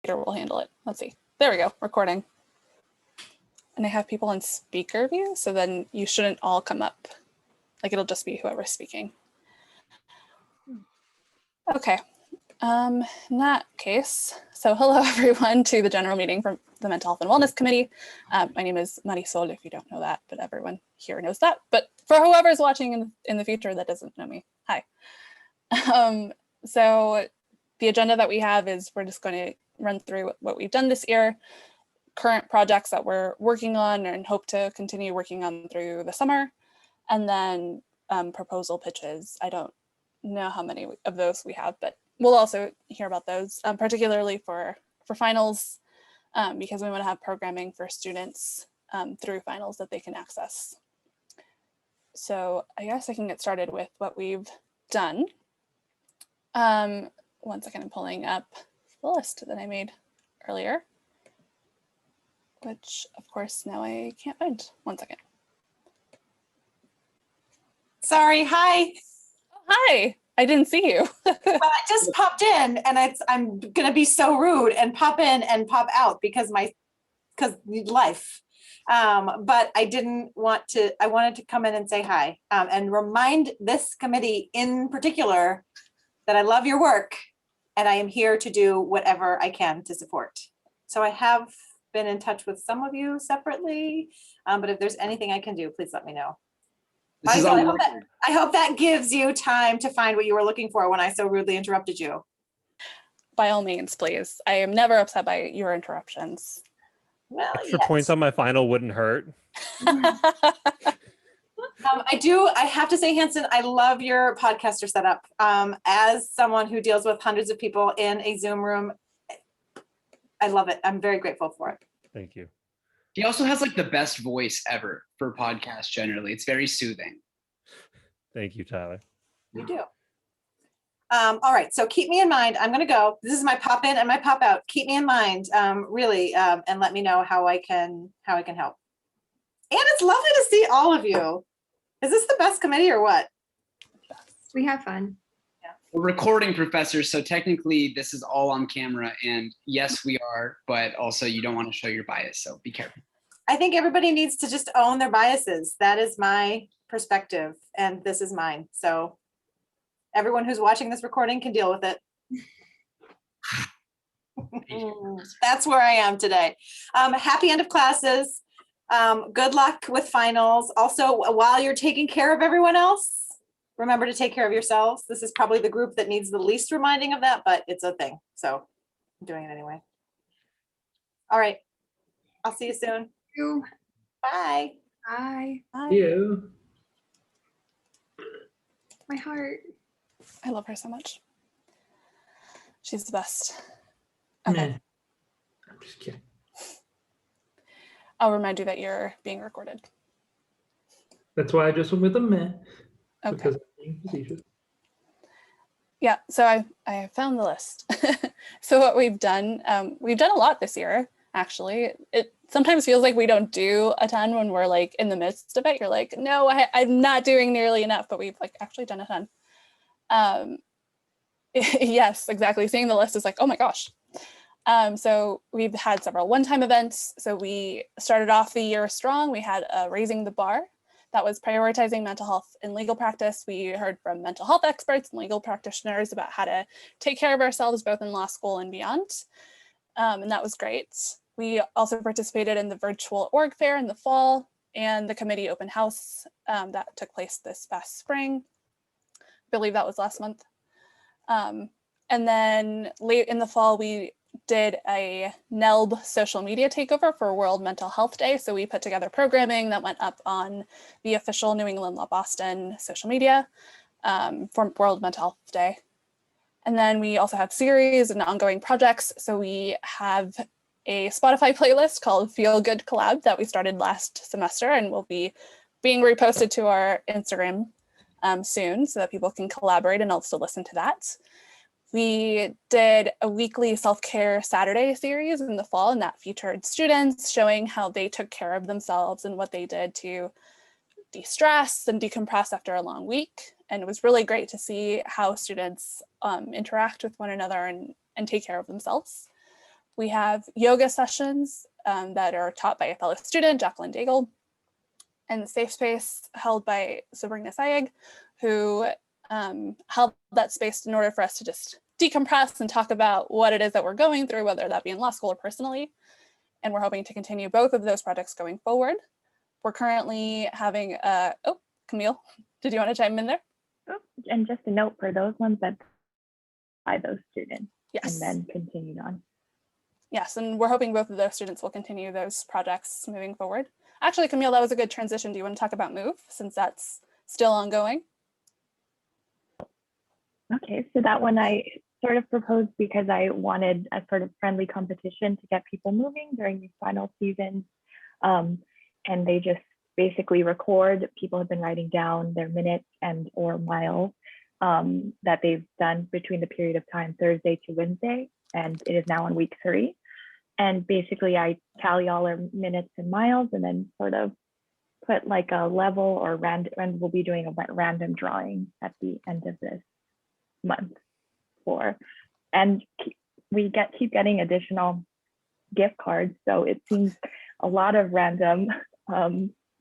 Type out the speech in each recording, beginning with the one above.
will handle it. Let's see. There we go, recording. And I have people in speaker view, so then you shouldn't all come up. Like it'll just be whoever's speaking. Okay, in that case, so hello everyone to the general meeting from the Mental Health and Wellness Committee. My name is Marysol, if you don't know that, but everyone here knows that. But for whoever's watching in the future that doesn't know me, hi. So the agenda that we have is we're just going to run through what we've done this year, current projects that we're working on and hope to continue working on through the summer, and then proposal pitches. I don't know how many of those we have, but we'll also hear about those, particularly for finals, because we want to have programming for students through finals that they can access. So I guess I can get started with what we've done. One second, I'm pulling up the list that I made earlier, which of course now I can't find. One second. Sorry, hi. Oh, hi, I didn't see you. Well, I just popped in and I'm gonna be so rude and pop in and pop out because life. But I didn't want to, I wanted to come in and say hi and remind this committee in particular that I love your work and I am here to do whatever I can to support. So I have been in touch with some of you separately, but if there's anything I can do, please let me know. I hope that gives you time to find what you were looking for when I so rudely interrupted you. By all means, please. I am never upset by your interruptions. Well, extra points on my final wouldn't hurt. I have to say, Hansen, I love your podcaster setup. As someone who deals with hundreds of people in a Zoom room, I love it. I'm very grateful for it. Thank you. He also has like the best voice ever for podcasts generally. It's very soothing. Thank you, Tyler. You do. All right, so keep me in mind. I'm gonna go. This is my pop in and my pop out. Keep me in mind, really, and let me know how I can help. And it's lovely to see all of you. Is this the best committee or what? We have fun. Yeah. We're recording, professors, so technically this is all on camera, and yes, we are, but also you don't want to show your bias, so be careful. I think everybody needs to just own their biases. That is my perspective, and this is mine. So everyone who's watching this recording can deal with it. That's where I am today. Happy end of classes. Good luck with finals. Also, while you're taking care of everyone else, remember to take care of yourselves. This is probably the group that needs the least reminding of that, but it's a thing. So I'm doing it anyway. All right. I'll see you soon. Bye. Bye. Hi. You. My heart. I love her so much. She's the best. Okay. Meh. I'm just kidding. I'll remind you that you're being recorded. That's why I just went with a meh. Okay. Because I'm being facetious. Yeah, so I found the list. So what we've done a lot this year, actually. It sometimes feels like we don't do a ton when we're like in the midst of it. You're like, no, I'm not doing nearly enough, but we've like actually done a ton. Yes, exactly. Seeing the list is like, oh my gosh. So we've had several one-time events. So we started off the year strong. We had Raising the Bar. That was prioritizing mental health in legal practice. We heard from mental health experts and legal practitioners about how to take care of ourselves, both in law school and beyond. And that was great. We also participated in the virtual org fair in the fall and the committee open house that took place this past spring. I believe that was last month. And then late in the fall, we did a NELB social media takeover for World Mental Health Day. So we put together programming that went up on the official New England Law Boston social media for World Mental Health Day. And then we also have series and ongoing projects. So we have a Spotify playlist called Feel Good Collab that we started last semester and will be being reposted to our Instagram soon so that people can collaborate and also listen to that. We did a weekly self-care Saturday series in the fall, and that featured students showing how they took care of themselves and what they did to de-stress and decompress after a long week. And it was really great to see how students interact with one another and take care of themselves. We have yoga sessions that are taught by a fellow student, Jacqueline Daigle, and the safe space held by Sabrina Sayeg, who held that space in order for us to just decompress and talk about what it is that we're going through, whether that be in law school or personally. And we're hoping to continue both of those projects going forward. We're currently having oh, Camille, did you want to chime in there? Oh, and just a note for those ones that by those students Yes. and then continued on. Yes, and we're hoping both of those students will continue those projects moving forward. Actually, Camille, that was a good transition. Do you want to talk about MOVE since that's still ongoing? Okay, so that one I sort of proposed because I wanted a sort of friendly competition to get people moving during these final seasons. And they just basically record. People have been writing down their minutes and or miles that they've done between the period of time Thursday to Wednesday, and it is now on week 3. And basically I tally all our minutes and miles and then sort of put like a level or random, and we'll be doing a random drawing at the end of this month and we keep getting additional gift cards. So it seems a lot of random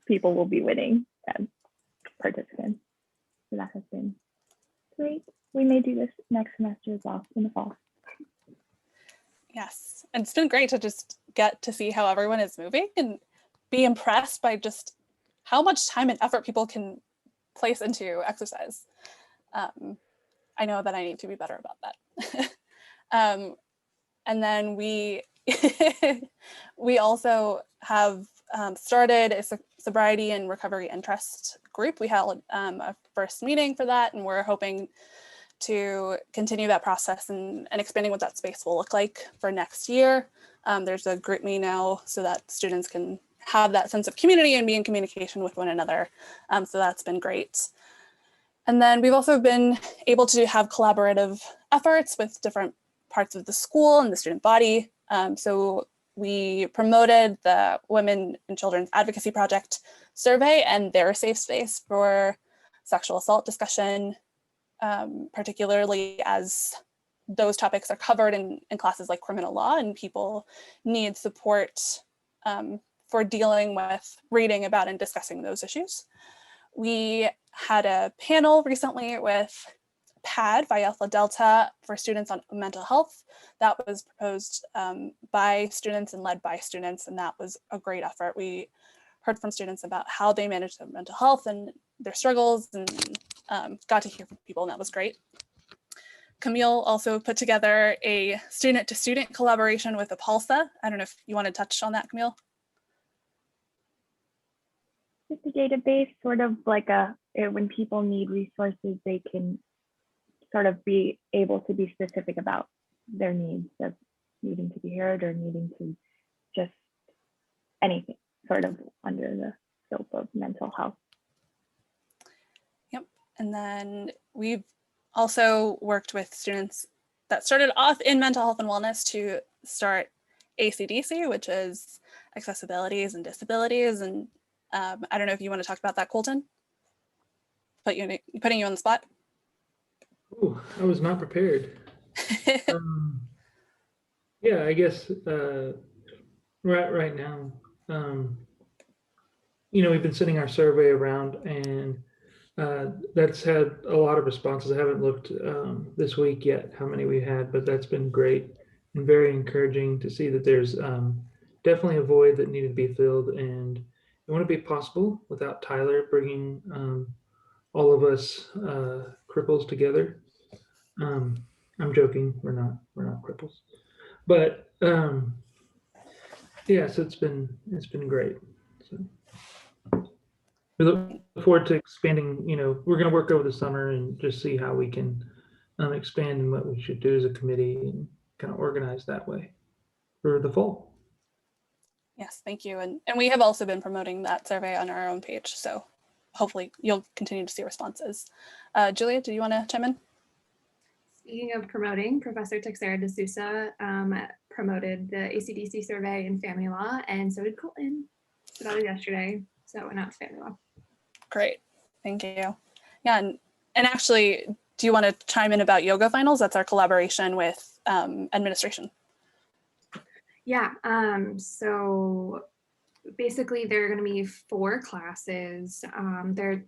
people will be winning as participants. So that has been great. We may do this next semester as well in the fall. Yes, and it's been great to just get to see how everyone is moving and be impressed by just how much time and effort people can place into exercise. I know that I need to be better about that. And then we we also have started a sobriety and recovery interest group. We held a first meeting for that, and we're hoping to continue that process and expanding what that space will look like for next year. There's a group me now so that students can have that sense of community and be in communication with one another. So that's been great. And then we've also been able to have collaborative efforts with different parts of the school and the student body. So we promoted the Women and Children's Advocacy Project survey and their safe space for sexual assault discussion, particularly as those topics are covered in classes like criminal law and people need support for dealing with reading about and discussing those issues. We had a panel recently with PAD, Phi Alpha Delta, for students on mental health. That was proposed by students and led by students, and that was a great effort. We heard from students about how they manage their mental health and their struggles, and got to hear from people, and that was great. Camille also put together a student-to-student collaboration with APALSA. I don't know if you want to touch on that, Camille. Just a database, sort of like when people need resources, they can sort of be able to be specific about their needs of needing to be heard or needing to just anything sort of under the scope of mental health. Yep, and then we've also worked with students that started off in mental health and wellness to start ACDC, which is accessibilities and disabilities. And I don't know if you want to talk about that, Colton? Putting you on the spot. Ooh, I was not prepared. Yeah, I guess right now, we've been sending our survey around, and that's had a lot of responses. I haven't looked this week yet how many we had, but that's been great and very encouraging to see that there's definitely a void that needed to be filled, and it wouldn't be possible without Tyler bringing all of us cripples together. I'm joking, we're not cripples, but yeah, so it's been great. So we look forward to expanding. We're going to work over the summer and just see how we can expand and what we should do as a committee and kind of organize that way for the fall. Yes, thank you. And we have also been promoting that survey on our own page, so hopefully you'll continue to see responses. Julia, do you want to chime in? Speaking of promoting, Professor Texera de Sousa promoted the ACDC survey in family law, and so did Colton. So that was yesterday. So it went out to family law. Great, thank you. Yeah, and actually, do you want to chime in about yoga finals? That's our collaboration with administration. Yeah, so basically there are going to be 4 classes. There are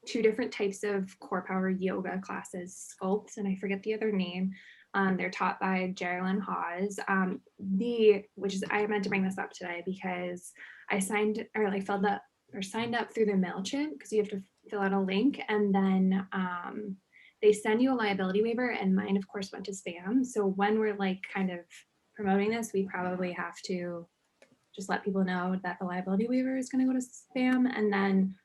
2 different types of core power yoga classes, sculpts, and I forget the other name. They're taught by Geraldine Hawes. I meant to bring this up today because I signed up through the MailChimp, because you have to fill out a link, and then they send you a liability waiver, and mine of course went to spam. So when we're like kind of promoting this, we probably have to just let people know that the liability waiver is going to go to spam, and then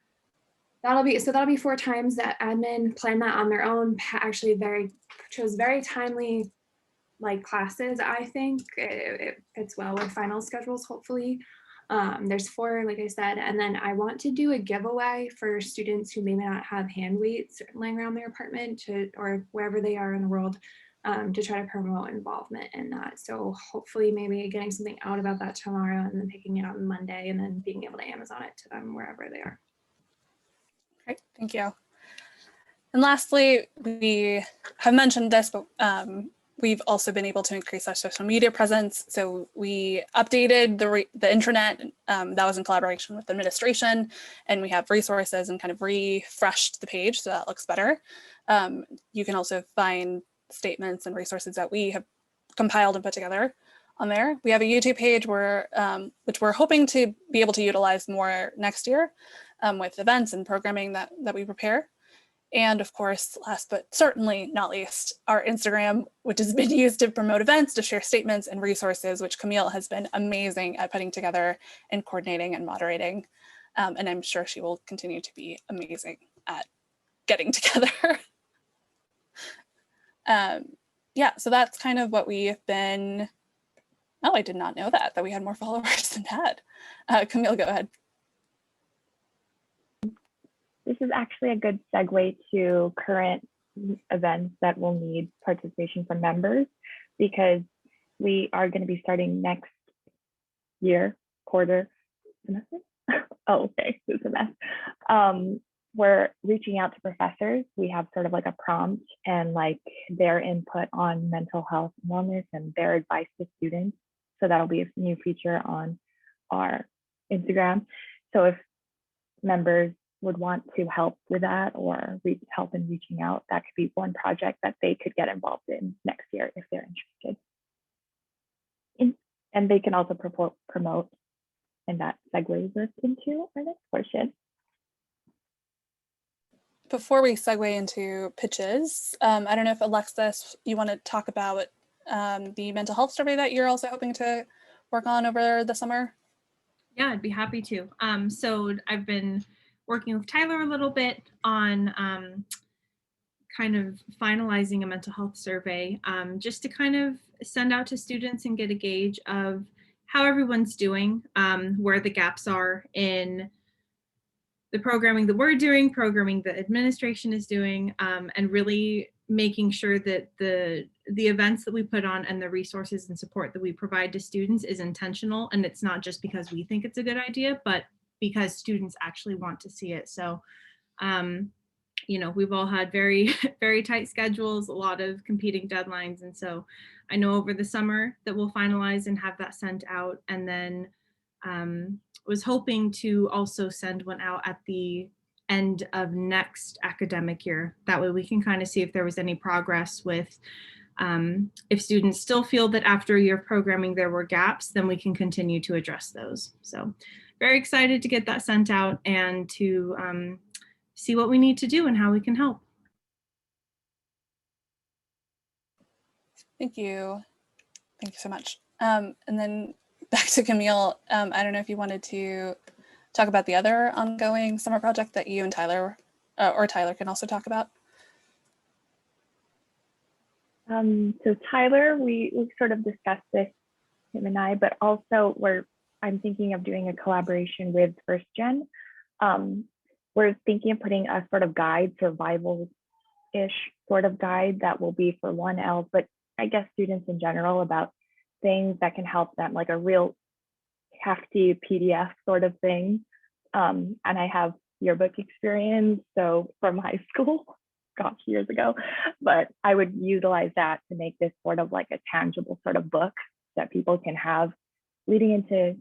that'll be 4 times that admin plan that on their own. Actually chose very timely like classes. I think it fits well with final schedules, hopefully. There's 4, like I said, and then I want to do a giveaway for students who may not have hand weights laying around their apartment or wherever they are in the world, to try to promote involvement in that. So hopefully maybe getting something out about that tomorrow and then picking it up on Monday and then being able to Amazon it to them wherever they are. Great, thank you. And lastly, we have mentioned this, but we've also been able to increase our social media presence. So we updated the intranet, that was in collaboration with administration, and we have resources and kind of refreshed the page so that looks better. You can also find statements and resources that we have compiled and put together on there. We have a YouTube page which we're hoping to be able to utilize more next year with events and programming that we prepare. And of course, last but certainly not least, our Instagram, which has been used to promote events, to share statements and resources, which Camille has been amazing at putting together and coordinating and moderating. And I'm sure she will continue to be amazing at getting together. Yeah, so that's kind of what we've been. Oh, I did not know that we had more followers than that. Camille, go ahead. This is actually a good segue to current events that will need participation from members, because we are going to be starting next year, semester? Oh, okay, it's a mess. We're reaching out to professors. We have sort of like a prompt and like their input on mental health and wellness and their advice to students. So that'll be a new feature on our Instagram. So if members would want to help with that or help in reaching out, that could be one project that they could get involved in next year if they're interested. And they can also promote, and that segues us into our next portion. Before we segue into pitches, I don't know if Alexis, you want to talk about the mental health survey that you're also hoping to work on over the summer? Yeah, I'd be happy to. So I've been working with Tyler a little bit on kind of finalizing a mental health survey, just to kind of send out to students and get a gauge of how everyone's doing, where the gaps are in the programming that we're doing, programming the administration is doing, and really making sure that the events that we put on and the resources and support that we provide to students is intentional, and it's not just because we think it's a good idea, but because students actually want to see it. So, you know, we've all had very, very tight schedules, a lot of competing deadlines. And so I know over the summer that we'll finalize and have that sent out. And then was hoping to also send one out at the end of next academic year. That way we can kind of see if there was any progress with if students still feel that after a year of programming there were gaps, then we can continue to address those. So very excited to get that sent out and to see what we need to do and how we can help. Thank you. Thank you so much. And then back to Camille. I don't know if you wanted to talk about the other ongoing summer project that you and Tyler, or Tyler can also talk about. So Tyler, we sort of discussed this, him and I, but also I'm thinking of doing a collaboration with First Gen. We're thinking of putting a sort of guide, survival-ish sort of guide that will be for 1L, but I guess students in general, about things that can help them, like a real hefty PDF sort of thing. And I have yearbook experience, so from high school, gosh, years ago, but I would utilize that to make this sort of like a tangible sort of book that people can have leading into,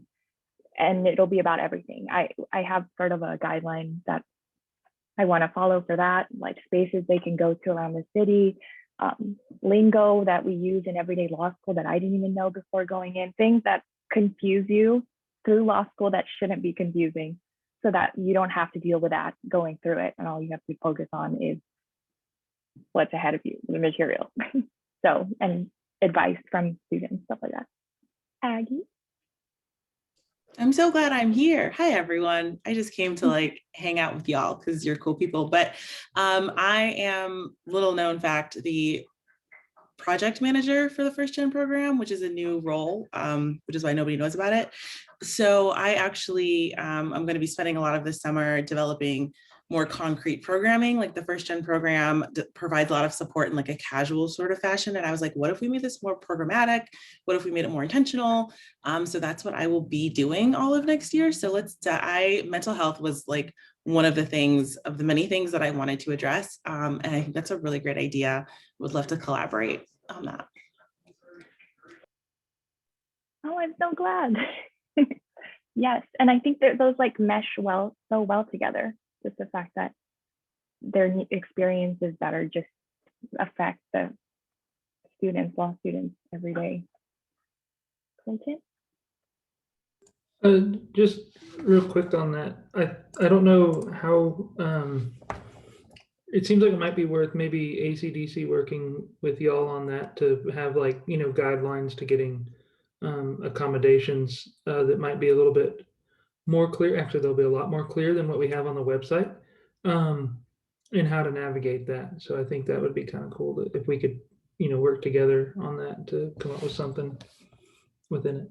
and it'll be about everything. I have sort of a guideline that I want to follow for that, like spaces they can go to around the city, lingo that we use in everyday law school that I didn't even know before going in, things that confuse you through law school that shouldn't be confusing, so that you don't have to deal with that going through it, and all you have to focus on is what's ahead of you, the material. So, and advice from students, stuff like that. Aggie? I'm so glad I'm here. Hi, everyone. I just came to like hang out with y'all because you're cool people. But I am, little known fact, the project manager for the first gen program, which is a new role, which is why nobody knows about it. So I actually, I'm going to be spending a lot of this summer developing more concrete programming. Like the first gen program provides a lot of support in like a casual sort of fashion. And I was like, what if we made this more programmatic? What if we made it more intentional? So that's what I will be doing all of next year. So mental health was like one of the things, of the many things that I wanted to address. And I think that's a really great idea. Would love to collaborate on that. Oh, I'm so glad. Yes, and I think that those like mesh so well together. Just the fact that their experiences that are just affect the law students every day. Clinton? Just real quick on that. I don't know how, it seems like it might be worth maybe ACDC working with y'all on that to have like, guidelines to getting accommodations that might be a little bit more clear. Actually, they'll be a lot more clear than what we have on the website, and how to navigate that. So I think that would be kind of cool if we could, work together on that to come up with something within it.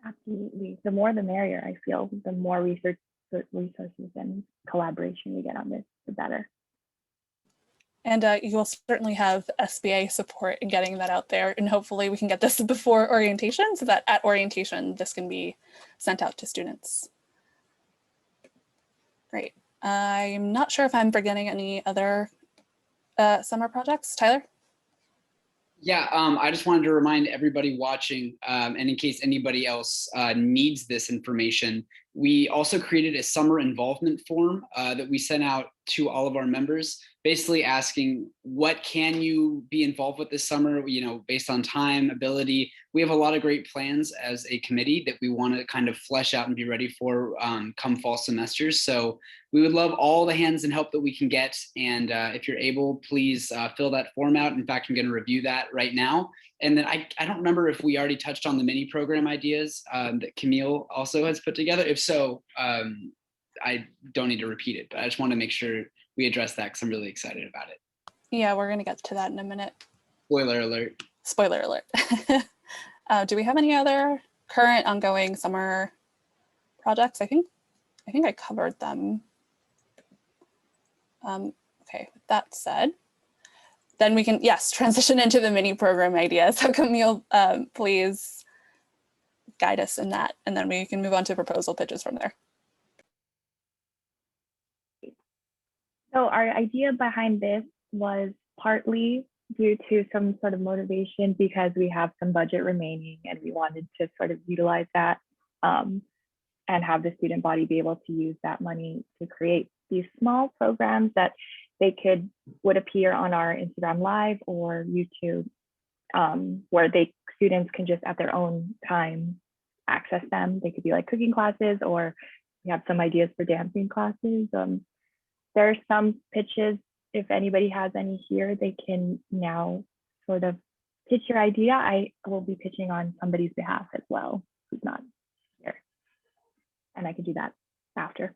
Absolutely. The more the merrier, I feel. The more resources and collaboration we get on this, the better. And you will certainly have SBA support in getting that out there. And hopefully we can get this before orientation so that at orientation, this can be sent out to students. Great. I'm not sure if I'm forgetting any other summer projects. Tyler? Yeah, I just wanted to remind everybody watching, and in case anybody else needs this information, we also created a summer involvement form that we sent out to all of our members, basically asking what can you be involved with this summer, based on time, ability. We have a lot of great plans as a committee that we want to kind of flesh out and be ready for come fall semesters. So we would love all the hands and help that we can get. And if you're able, please fill that form out. In fact, I'm going to review that right now. And then I don't remember if we already touched on the mini program ideas that Camille also has put together. If so, I don't need to repeat it, but I just want to make sure we address that because I'm really excited about it. Yeah, we're going to get to that in a minute. Spoiler alert. Spoiler alert. Do we have any other current ongoing summer projects? I think I covered them. Okay, with that said, then we can, yes, transition into the mini program idea. So Camille, please guide us in that, and then we can move on to proposal pitches from there. So our idea behind this was partly due to some sort of motivation because we have some budget remaining and we wanted to sort of utilize that and have the student body be able to use that money to create these small programs that would appear on our Instagram Live or YouTube, where students can just at their own time access them. They could be like cooking classes, or we have some ideas for dancing classes. There are some pitches. If anybody has any here, they can now sort of pitch your idea. I will be pitching on somebody's behalf as well, who's not here. And I could do that after.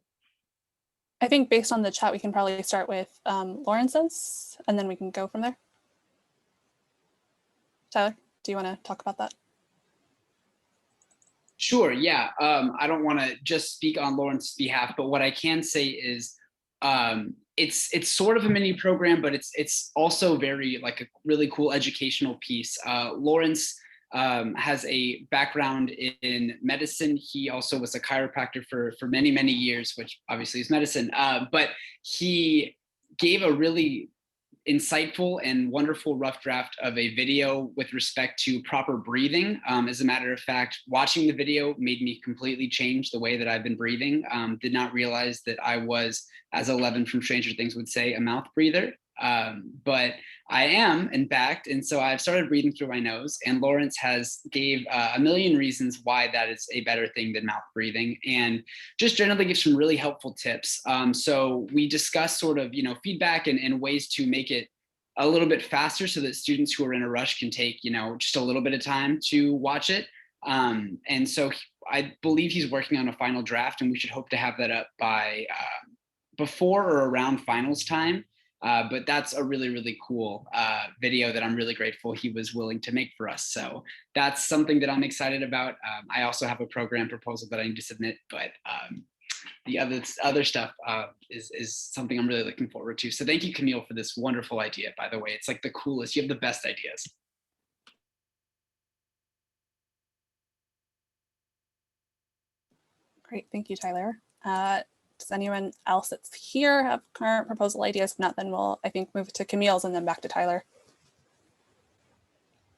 I think based on the chat, we can probably start with Lawrence's, and then we can go from there. Tyler, do you want to talk about that? Sure, yeah. I don't want to just speak on Lawrence's behalf, but what I can say is it's sort of a mini program, but it's also very like a really cool educational piece. Lawrence has a background in medicine. He also was a chiropractor for many, many years, which obviously is medicine. But he gave a really insightful and wonderful rough draft of a video with respect to proper breathing. As a matter of fact, watching the video made me completely change the way that I've been breathing. Did not realize that I was, as 11 from Stranger Things would say, a mouth breather. But I am, in fact, and so I've started breathing through my nose, and Lawrence has gave a million reasons why that is a better thing than mouth breathing, and just generally give some really helpful tips. So we discuss sort of, feedback and ways to make it a little bit faster so that students who are in a rush can take, just a little bit of time to watch it. And so I believe he's working on a final draft, and we should hope to have that up by before or around finals time. But that's a really, really cool video that I'm really grateful he was willing to make for us. So that's something that I'm excited about. I also have a program proposal that I need to submit, but the other stuff is something I'm really looking forward to. So thank you, Camille, for this wonderful idea, by the way. It's like the coolest. You have the best ideas. Great, thank you, Tyler. Does anyone else that's here have current proposal ideas? If not, then we'll, I think, move to Camille's and then back to Tyler.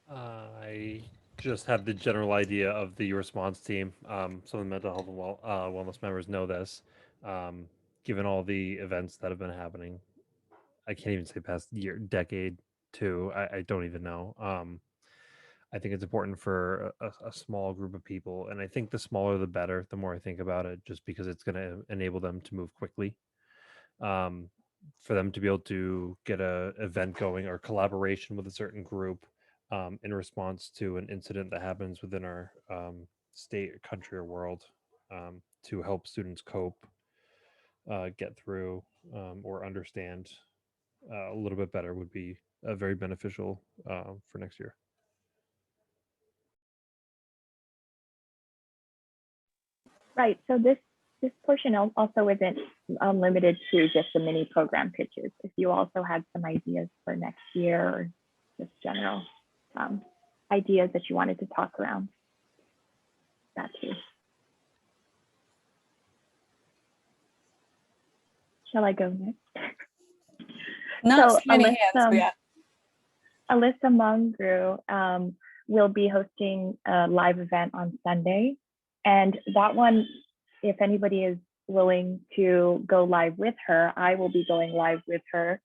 I just have the general idea of the response team. Some of the mental health and wellness members know this. Given all the events that have been happening, I can't even say past year, decade, two. I don't even know. I think it's important for a small group of people, and I think the smaller the better. The more I think about it, just because it's going to enable them to move quickly, for them to be able to get a event going or collaboration with a certain group in response to an incident that happens within our state, country, or world, to help students cope, get through, or understand a little bit better would be very beneficial for next year. Right. So this portion also isn't limited to just the mini program pitches. If you also had some ideas for next year or just general ideas that you wanted to talk around, that too. Shall I go next? Not So so many hands, but yeah. Alyssa Mungru will be hosting a live event on Sunday. And that one, if anybody is willing to go live with her, I will be going live with her.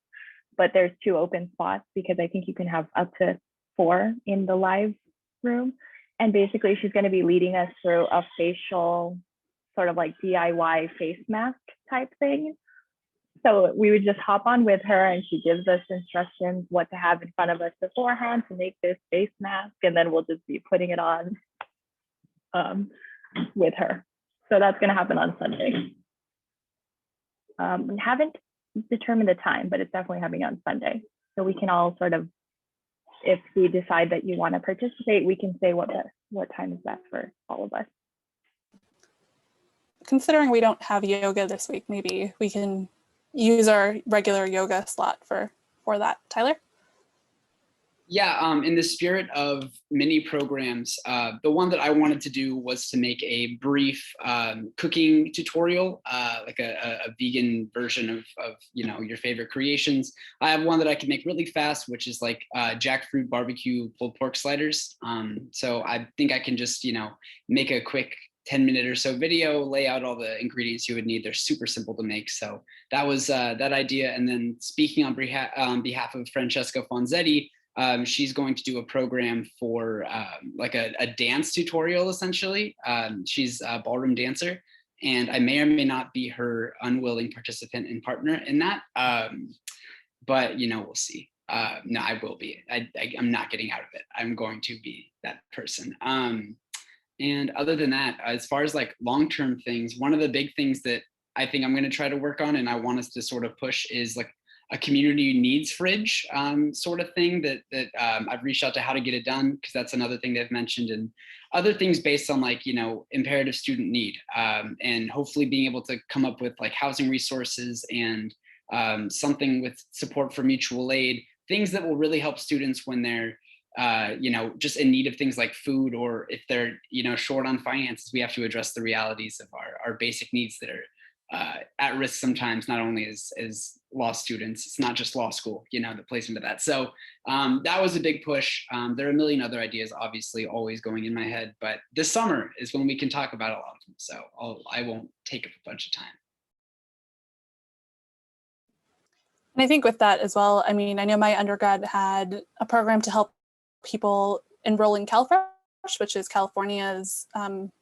But there's 2 open spots because I think you can have up to 4 in the live room. And basically she's going to be leading us through a facial sort of like DIY face mask type thing. So we would just hop on with her and she gives us instructions what to have in front of us beforehand to make this face mask. And then we'll just be putting it on with her. So that's going to happen on Sunday. We haven't determined the time, but it's definitely happening on Sunday. So we can all sort of, if we decide that you want to participate, we can say what time is best for all of us. Considering we don't have yoga this week, maybe we can use our regular yoga slot for that. Tyler? Yeah, in the spirit of mini programs, the one that I wanted to do was to make a brief cooking tutorial, like a vegan version of your favorite creations. I have one that I can make really fast, which is like jackfruit barbecue pulled pork sliders. So I think I can just make a quick 10-minute or so video, lay out all the ingredients you would need. They're super simple to make. So that was that idea. And then speaking on behalf of Francesca Fonzetti, she's going to do a program for like a dance tutorial, essentially. She's a ballroom dancer, and I may or may not be her unwilling participant and partner in that. But we'll see. No, I will be. I'm not getting out of it. I'm going to be that person. And other than that, as far as like long-term things, one of the big things that I think I'm going to try to work on and I want us to sort of push is like a community needs fridge sort of thing that I've reached out to how to get it done, because that's another thing they've mentioned, and other things based on like, imperative student need, and hopefully being able to come up with like housing resources and something with support for mutual aid, things that will really help students when they're just in need of things like food, or if they're, short on finances. We have to address the realities of our basic needs that are at risk sometimes, not only as law students, it's not just law school, that plays into that. So that was a big push. There are a million other ideas, obviously, always going in my head, but this summer is when we can talk about a lot of them. So I won't take up a bunch of time. And I think with that as well, I mean, I know my undergrad had a program to help people enroll in CalFresh, which is California's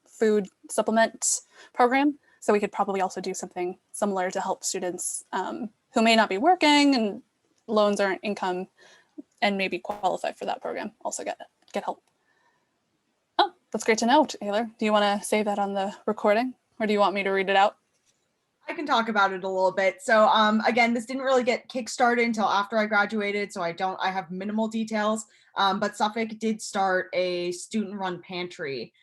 food supplement program. So we could probably also do something similar to help students who may not be working and loans aren't income and maybe qualify for that program also get help. Oh, that's great to know, Taylor. Do you want to say that on the recording or do you want me to read it out? I can talk about it a little bit. So again, this didn't really get kickstarted until after I graduated, so I have minimal details, but Suffolk did start a student-run pantry,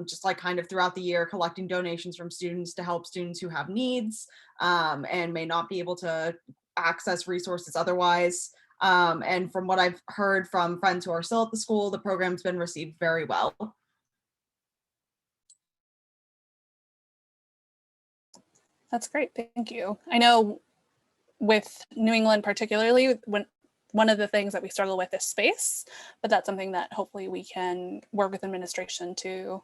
just like kind of throughout the year, collecting donations from students to help students who have needs and may not be able to access resources otherwise. And from what I've heard from friends who are still at the school, the program's been received very well. That's great, thank you. I know with New England particularly, one of the things that we struggle with is space, but that's something that hopefully we can work with administration to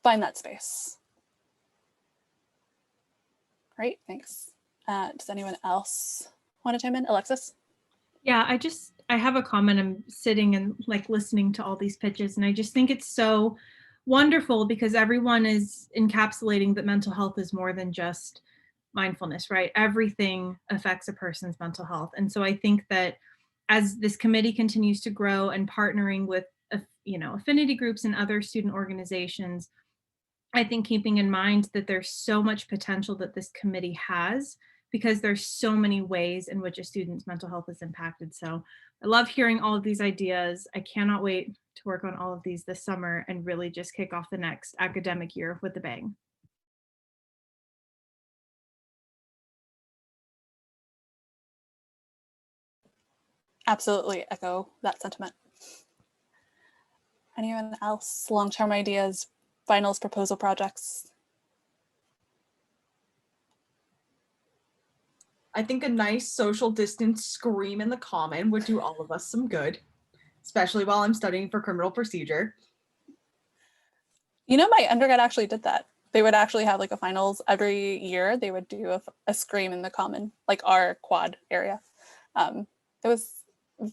find that space. Great, thanks. Does anyone else want to chime in? Alexis? Yeah, I have a comment. I'm sitting and like listening to all these pitches, and I just think it's so wonderful because everyone is encapsulating that mental health is more than just mindfulness, right? Everything affects a person's mental health. And so I think that as this committee continues to grow and partnering with, affinity groups and other student organizations, I think keeping in mind that there's so much potential that this committee has because there's so many ways in which a student's mental health is impacted. So I love hearing all of these ideas. I cannot wait to work on all of these this summer and really just kick off the next academic year with a bang. Absolutely echo that sentiment. Anyone else? Long-term ideas, finals, proposal projects? I think a nice social distance scream in the common would do all of us some good, especially while I'm studying for criminal procedure. My undergrad actually did that. They would actually have like a finals every year. They would do a scream in the common, like our quad area. It was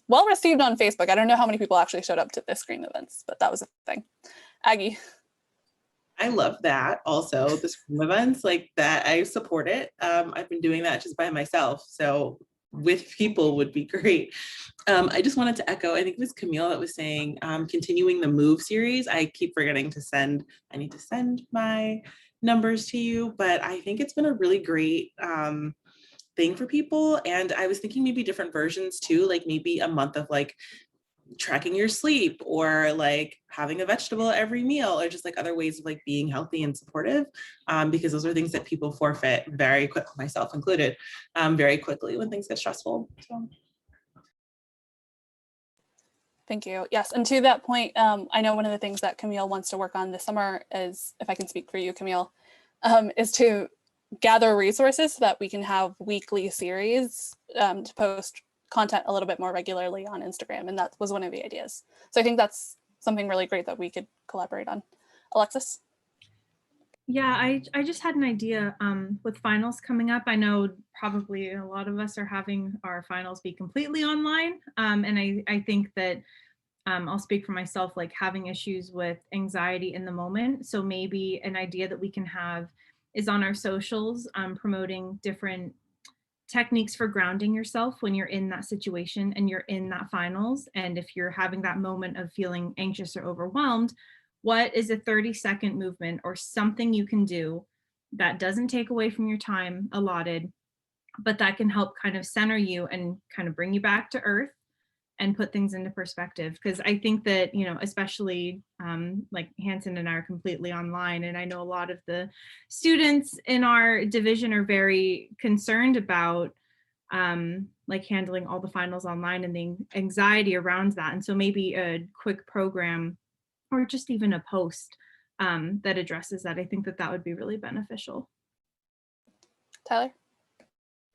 well received on Facebook. I don't know how many people actually showed up to the scream events, but that was a thing. Aggie. I love that. Also, the scream events like that, I support it. I've been doing that just by myself. So with people would be great. I just wanted to echo, I think it was Camille that was saying, continuing the MOVE series. I keep forgetting to I need to send my numbers to you, but I think it's been a really great thing for people. And I was thinking maybe different versions too, like maybe a month of like tracking your sleep or like having a vegetable every meal or just like other ways of like being healthy and supportive because those are things that people forfeit very quick, myself included, very quickly when things get stressful. So. Thank you. Yes, and to that point, I know one of the things that Camille wants to work on this summer is, if I can speak for you, Camille, is to gather resources so that we can have weekly series to post content a little bit more regularly on Instagram. And that was one of the ideas. So I think that's something really great that we could collaborate on. Alexis? Yeah, I just had an idea with finals coming up. I know probably a lot of us are having our finals be completely online. And I think that I'll speak for myself, like having issues with anxiety in the moment. So maybe an idea that we can have is on our socials, promoting different techniques for grounding yourself when you're in that situation and you're in that finals. And if you're having that moment of feeling anxious or overwhelmed, what is a 30-second movement or something you can do that doesn't take away from your time allotted, but that can help kind of center you and kind of bring you back to earth and put things into perspective? Because I think that, especially like Hansen and I are completely online, and I know a lot of the students in our division are very concerned about like handling all the finals online and the anxiety around that. And so maybe a quick program or just even a post that addresses that. I think that would be really beneficial. Tyler?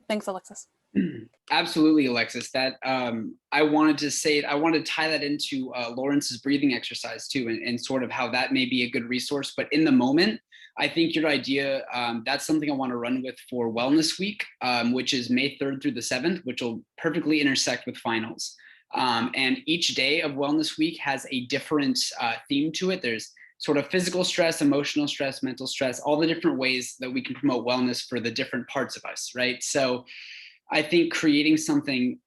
Thanks, Alexis. Absolutely, Alexis. That I wanted to tie that into Lawrence's breathing exercise too, and sort of how that may be a good resource. But in the moment, I think your idea, that's something I want to run with for Wellness Week, which is May 3rd through the 7th, which will perfectly intersect with finals. And each day of Wellness Week has a different theme to it. There's sort of physical stress, emotional stress, mental stress, all the different ways that we can promote wellness for the different parts of us, right? So I think creating something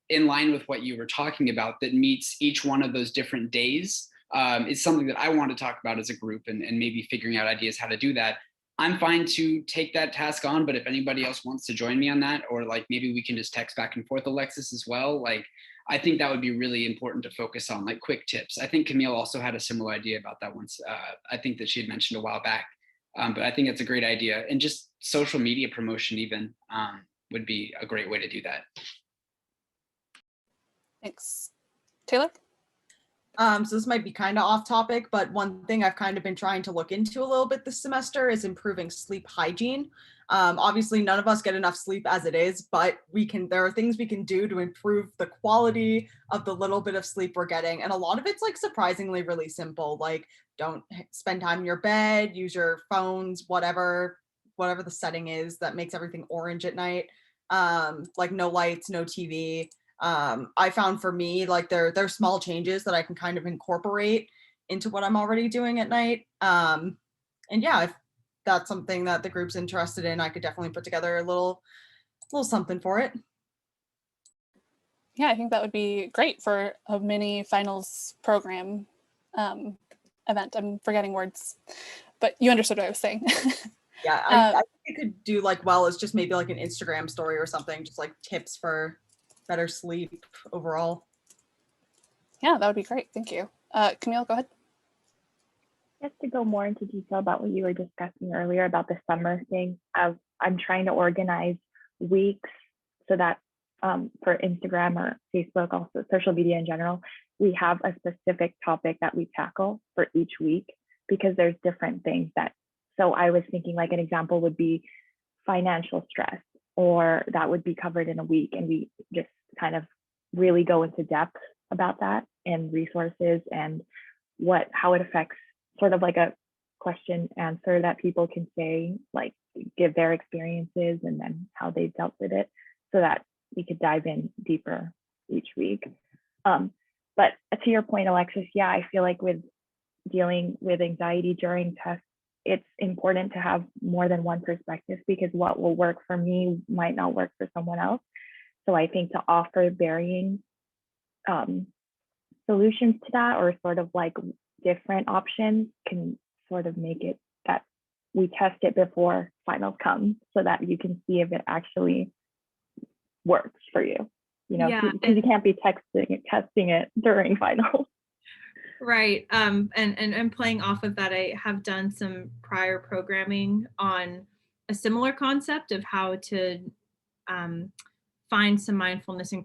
in line with what you were talking about that meets each one of those different days is something that I want to talk about as a group, and maybe figuring out ideas how to do that. I'm fine to take that task on, but if anybody else wants to join me on that, or like maybe we can just text back and forth, Alexis, as well, like I think that would be really important to focus on, like quick tips. I think Camille also had a similar idea about that once. I think that she had mentioned a while back, but I think it's a great idea. And just social media promotion even would be a great way to do that. Thanks. Taylor? So this might be kind of off topic, but one thing I've kind of been trying to look into a little bit this semester is improving sleep hygiene. Obviously, none of us get enough sleep as it is, but there are things we can do to improve the quality of the little bit of sleep we're getting. And a lot of it's like surprisingly really simple, like don't spend time in your bed, use your phones, whatever the setting is that makes everything orange at night. Like no lights, no TV. I found for me, like there's small changes that I can kind of incorporate into what I'm already doing at night. And yeah, if that's something that the group's interested in, I could definitely put together a little something for it. Yeah, I think that would be great for a mini finals program event. I'm forgetting words, but you understood what I was saying. Yeah, I think you could do like, well, it's just maybe like an Instagram story or something, just like tips for better sleep overall. Yeah, that would be great. Thank you. Camille, go ahead. Just to go more into detail about what you were discussing earlier about the summer thing, I'm trying to organize weeks so that for Instagram or Facebook, also social media in general, we have a specific topic that we tackle for each week, because there's different things that, so I was thinking like an example would be financial stress, or that would be covered in a week, and we just kind of really go into depth about that and resources and how it affects, sort of like a question answer that people can say, like give their experiences and then how they've dealt with it, so that we could dive in deeper each week. But to your point, Alexis, yeah, I feel like with dealing with anxiety during tests, it's important to have more than one perspective, because what will work for me might not work for someone else. So I think to offer varying solutions to that, or sort of like different options, can sort of make it that we test it before finals come, so that you can see if it actually works for you, because you can't be testing it during finals. Right. And playing off of that, I have done some prior programming on a similar concept of how to find some mindfulness and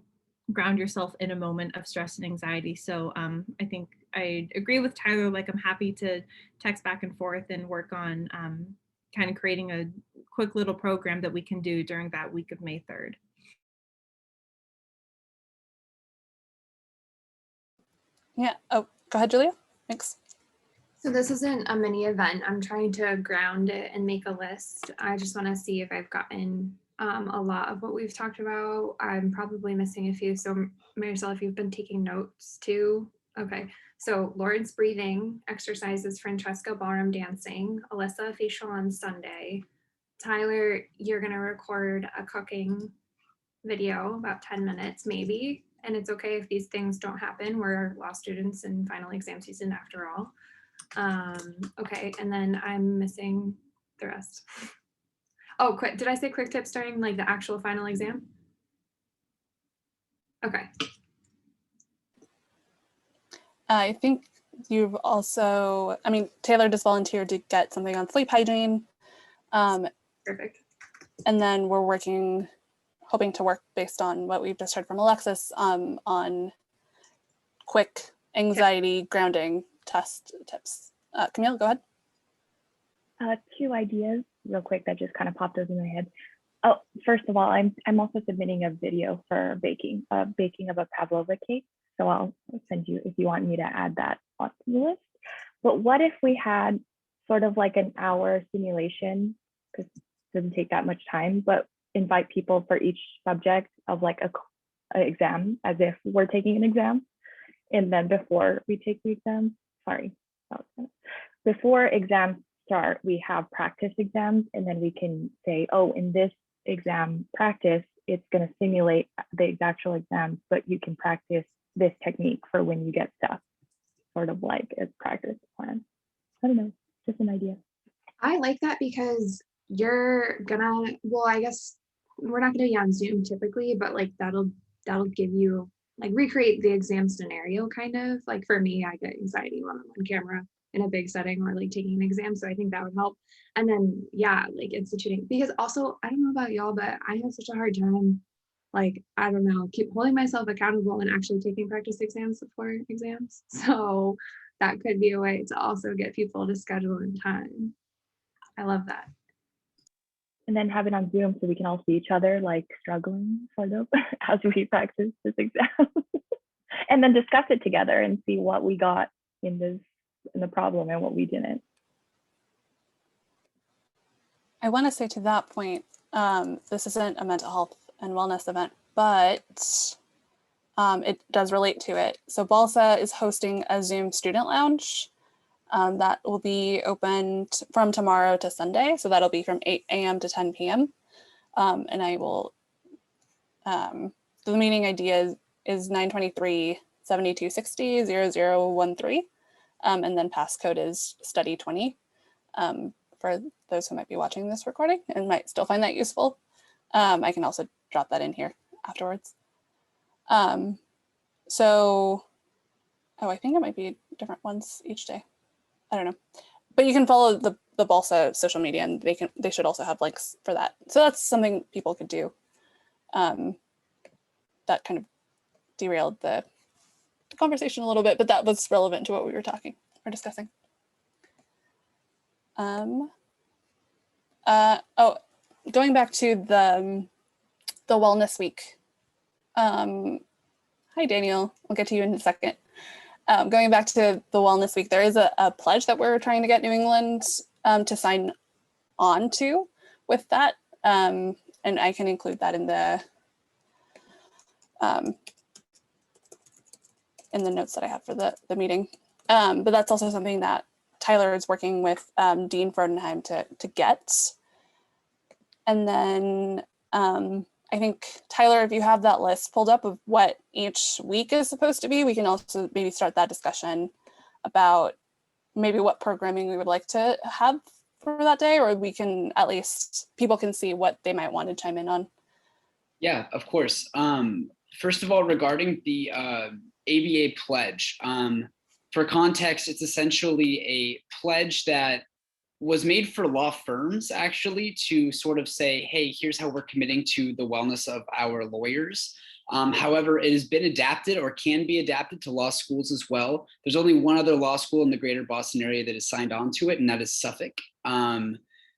ground yourself in a moment of stress and anxiety. So I think I agree with Tyler, like I'm happy to text back and forth and work on kind of creating a quick little program that we can do during that week of May 3rd. Yeah. Oh, go ahead, Julia. Thanks. So this isn't a mini event. I'm trying to ground it and make a list. I just want to see if I've gotten a lot of what we've talked about. I'm probably missing a few. So Marysol, if you've been taking notes too. Okay. So Lawrence breathing exercises, Francesca ballroom dancing, Alyssa facial on Sunday. Tyler, you're going to record a cooking video, about 10 minutes maybe. And it's okay if these things don't happen. We're law students in final exam season after all. Okay, and then I'm missing the rest. Oh, quick, did I say quick tips during like the actual final exam? Okay. I think you've also, Taylor just volunteered to get something on sleep hygiene. Perfect. And then we're hoping to work based on what we've just heard from Alexis on quick anxiety grounding test tips. Camille, go ahead. Two ideas real quick that just kind of popped over my head. Oh, first of all, I'm also submitting a video for baking of a pavlova cake. So I'll send you if you want me to add that onto the list. But what if we had sort of like an hour simulation, because it doesn't take that much time, but invite people for each subject of like a exam as if we're taking an exam. And then before we take the exam, before exams start, we have practice exams, and then we can say, oh, in this exam practice, it's going to simulate the actual exams, but you can practice this technique for when you get stuff, sort of like as practice plan. I don't know, just an idea. I like that because you're gonna, well, I guess we're not gonna be on Zoom typically, but like that'll give you like recreate the exam scenario kind of. Like for me, I get anxiety when I'm on camera in a big setting or like taking an exam. So I think that would help. And then yeah, like instituting, because also I don't know about y'all, but I have such a hard time, like, I don't know, keep holding myself accountable and actually taking practice exams before exams. So that could be a way to also get people to schedule in time. I love that. And then have it on Zoom so we can all see each other like struggling sort of as we practice this exam. And then discuss it together and see what we got in the problem and what we didn't. I want to say to that point, this isn't a mental health and wellness event, but it does relate to it. So BLSA is hosting a Zoom student lounge that will be open from tomorrow to Sunday. So that'll be from 8 a.m. to 10 p.m. And I will, the meeting ID is 923-7260-0013. And then passcode is study 20 for those who might be watching this recording and might still find that useful. I can also drop that in here afterwards. I think it might be different ones each day. I don't know, but you can follow the BLSA social media, and they should also have links for that. So that's something people could do. That kind of derailed the conversation a little bit, but that was relevant to what we were discussing. Going back to the wellness week. Hi, Daniel. I'll get to you in a second. Going back to the wellness week, there is a pledge that we're trying to get New England to sign on to with that. And I can include that in the notes that I have for the meeting. But that's also something that Tyler is working with Dean Frodenheim to get. And then I think, Tyler, if you have that list pulled up of what each week is supposed to be, we can also maybe start that discussion about maybe what programming we would like to have for that day, or we can at least, people can see what they might want to chime in on. Yeah, of course. First of all, regarding the A.B.A. pledge, for context, it's essentially a pledge that was made for law firms actually to sort of say, hey, here's how we're committing to the wellness of our lawyers. However, it has been adapted or can be adapted to law schools as well. There's only one other law school in the greater Boston area that has signed on to it, and that is Suffolk.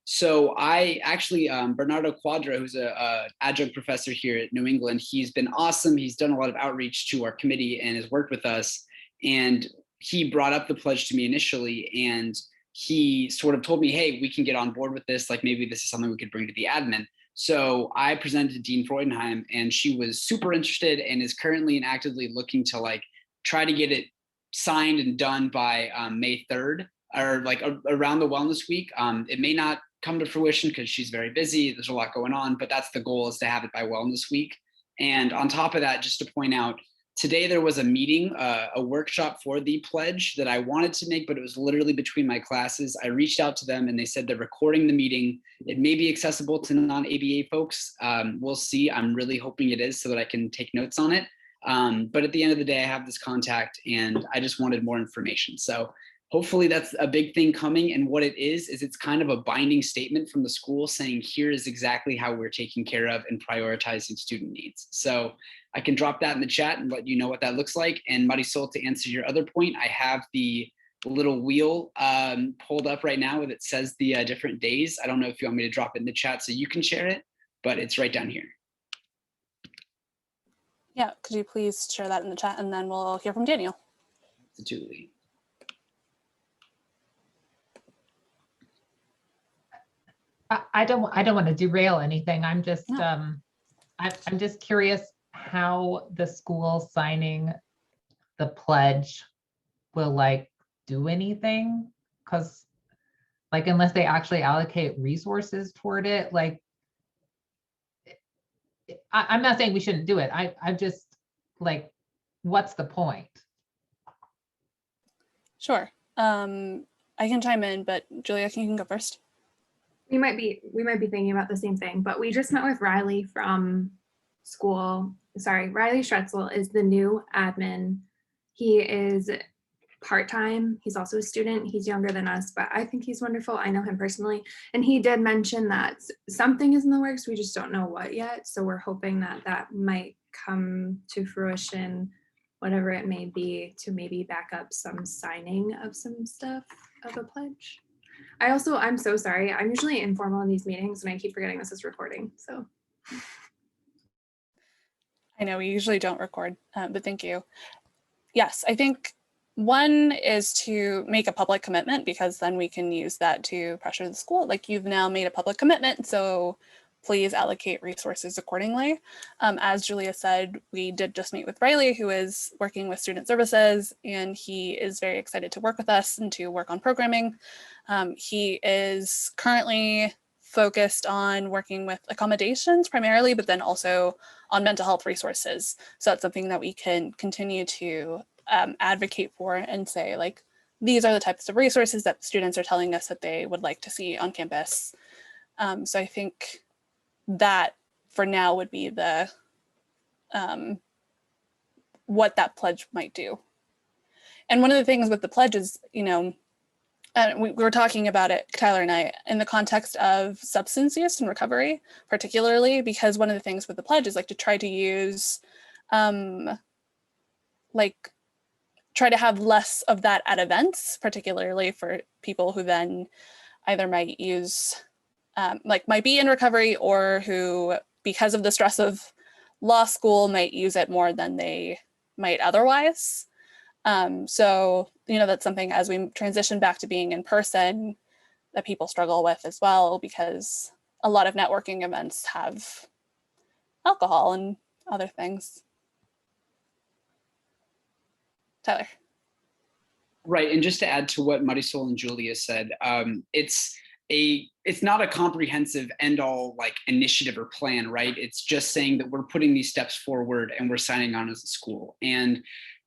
So I actually, Bernardo Quadra, who's a adjunct professor here at New England, he's been awesome. He's done a lot of outreach to our committee and has worked with us. And he brought up the pledge to me initially, and he sort of told me, hey, we can get on board with this. Like maybe this is something we could bring to the admin. So I presented to Dean Freudenheim, and she was super interested and is currently and actively looking to like try to get it signed and done by May 3rd or like around the wellness week. It may not come to fruition because she's very busy. There's a lot going on, but that's the goal, is to have it by wellness week. And on top of that, just to point out, today there was a meeting, a workshop for the pledge that I wanted to make, but it was literally between my classes. I reached out to them and they said they're recording the meeting. It may be accessible to non-ABA folks. We'll see. I'm really hoping it is so that I can take notes on it. But at the end of the day, I have this contact and I just wanted more information. So hopefully that's a big thing coming. And what it is it's kind of a binding statement from the school saying, here is exactly how we're taking care of and prioritizing student needs. So I can drop that in the chat and let you know what that looks like. And Marysol, to answer your other point, I have the little wheel pulled up right now that says the different days. I don't know if you want me to drop it in the chat so you can share it, but it's right down here. Yeah, could you please share that in the chat, and then we'll hear from Daniel. Absolutely. I don't want to derail anything. I'm just No. I'm just curious how the school signing the pledge will like do anything, because like unless they actually allocate resources toward it, like I'm not saying we shouldn't do it. I'm just like, what's the point? Sure. I can chime in, but Julia, you can go first. We might be thinking about the same thing, but we just met with Riley from school. Sorry, Riley Stretzel is the new admin. He is part-time. He's also a student. He's younger than us, but I think he's wonderful. I know him personally. And he did mention that something is in the works. We just don't know what yet. So we're hoping that that might come to fruition, whatever it may be, to maybe back up some signing of some stuff of a pledge. I'm so sorry. I'm usually informal in these meetings and I keep forgetting this is recording. So I know we usually don't record, but thank you. Yes, I think one is to make a public commitment, because then we can use that to pressure the school. Like, you've now made a public commitment, so please allocate resources accordingly. As Julia said, we did just meet with Riley, who is working with student services, and he is very excited to work with us and to work on programming. He is currently focused on working with accommodations primarily, but then also on mental health resources. So that's something that we can continue to advocate for and say, like, these are the types of resources that students are telling us that they would like to see on campus. So I think that for now would be the what that pledge might do. And one of the things with the pledge is, you know, we were talking about it, Tyler and I, in the context of substance use and recovery, particularly, because one of the things with the pledge is like to try to use, like, try to have less of that at events, particularly for people who then either might use, like might be in recovery, or who, because of the stress of law school, might use it more than they might otherwise. So, you know, that's something as we transition back to being in person that people struggle with as well, because a lot of networking events have alcohol and other things. Tyler. Right, and just to add to what Marysol and Julia said, it's not a comprehensive end-all like initiative or plan, right? It's just saying that we're putting these steps forward and we're signing on as a school. And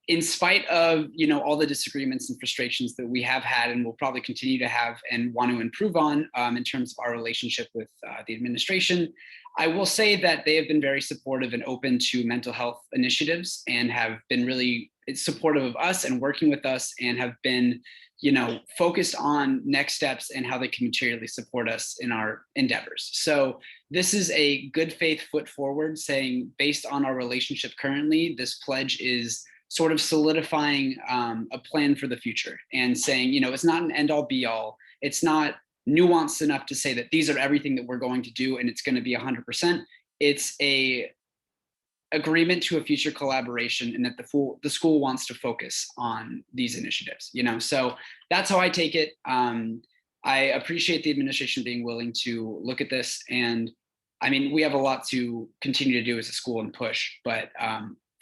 in spite of, you know, all the disagreements and frustrations that we have had and will probably continue to have and want to improve on in terms of our relationship with the administration, I will say that they have been very supportive and open to mental health initiatives and have been really supportive of us and working with us, and have been, you know, focused on next steps and how they can materially support us in our endeavors. So this is a good faith foot forward, saying based on our relationship currently, this pledge is sort of solidifying a plan for the future, and saying, you know, it's not an end all be all. It's not nuanced enough to say that these are everything that we're going to do and it's going to be 100%. It's a agreement to a future collaboration, and that the school wants to focus on these initiatives, you know. So that's how I take it. I appreciate the administration being willing to look at this, and I mean, we have a lot to continue to do as a school and push, but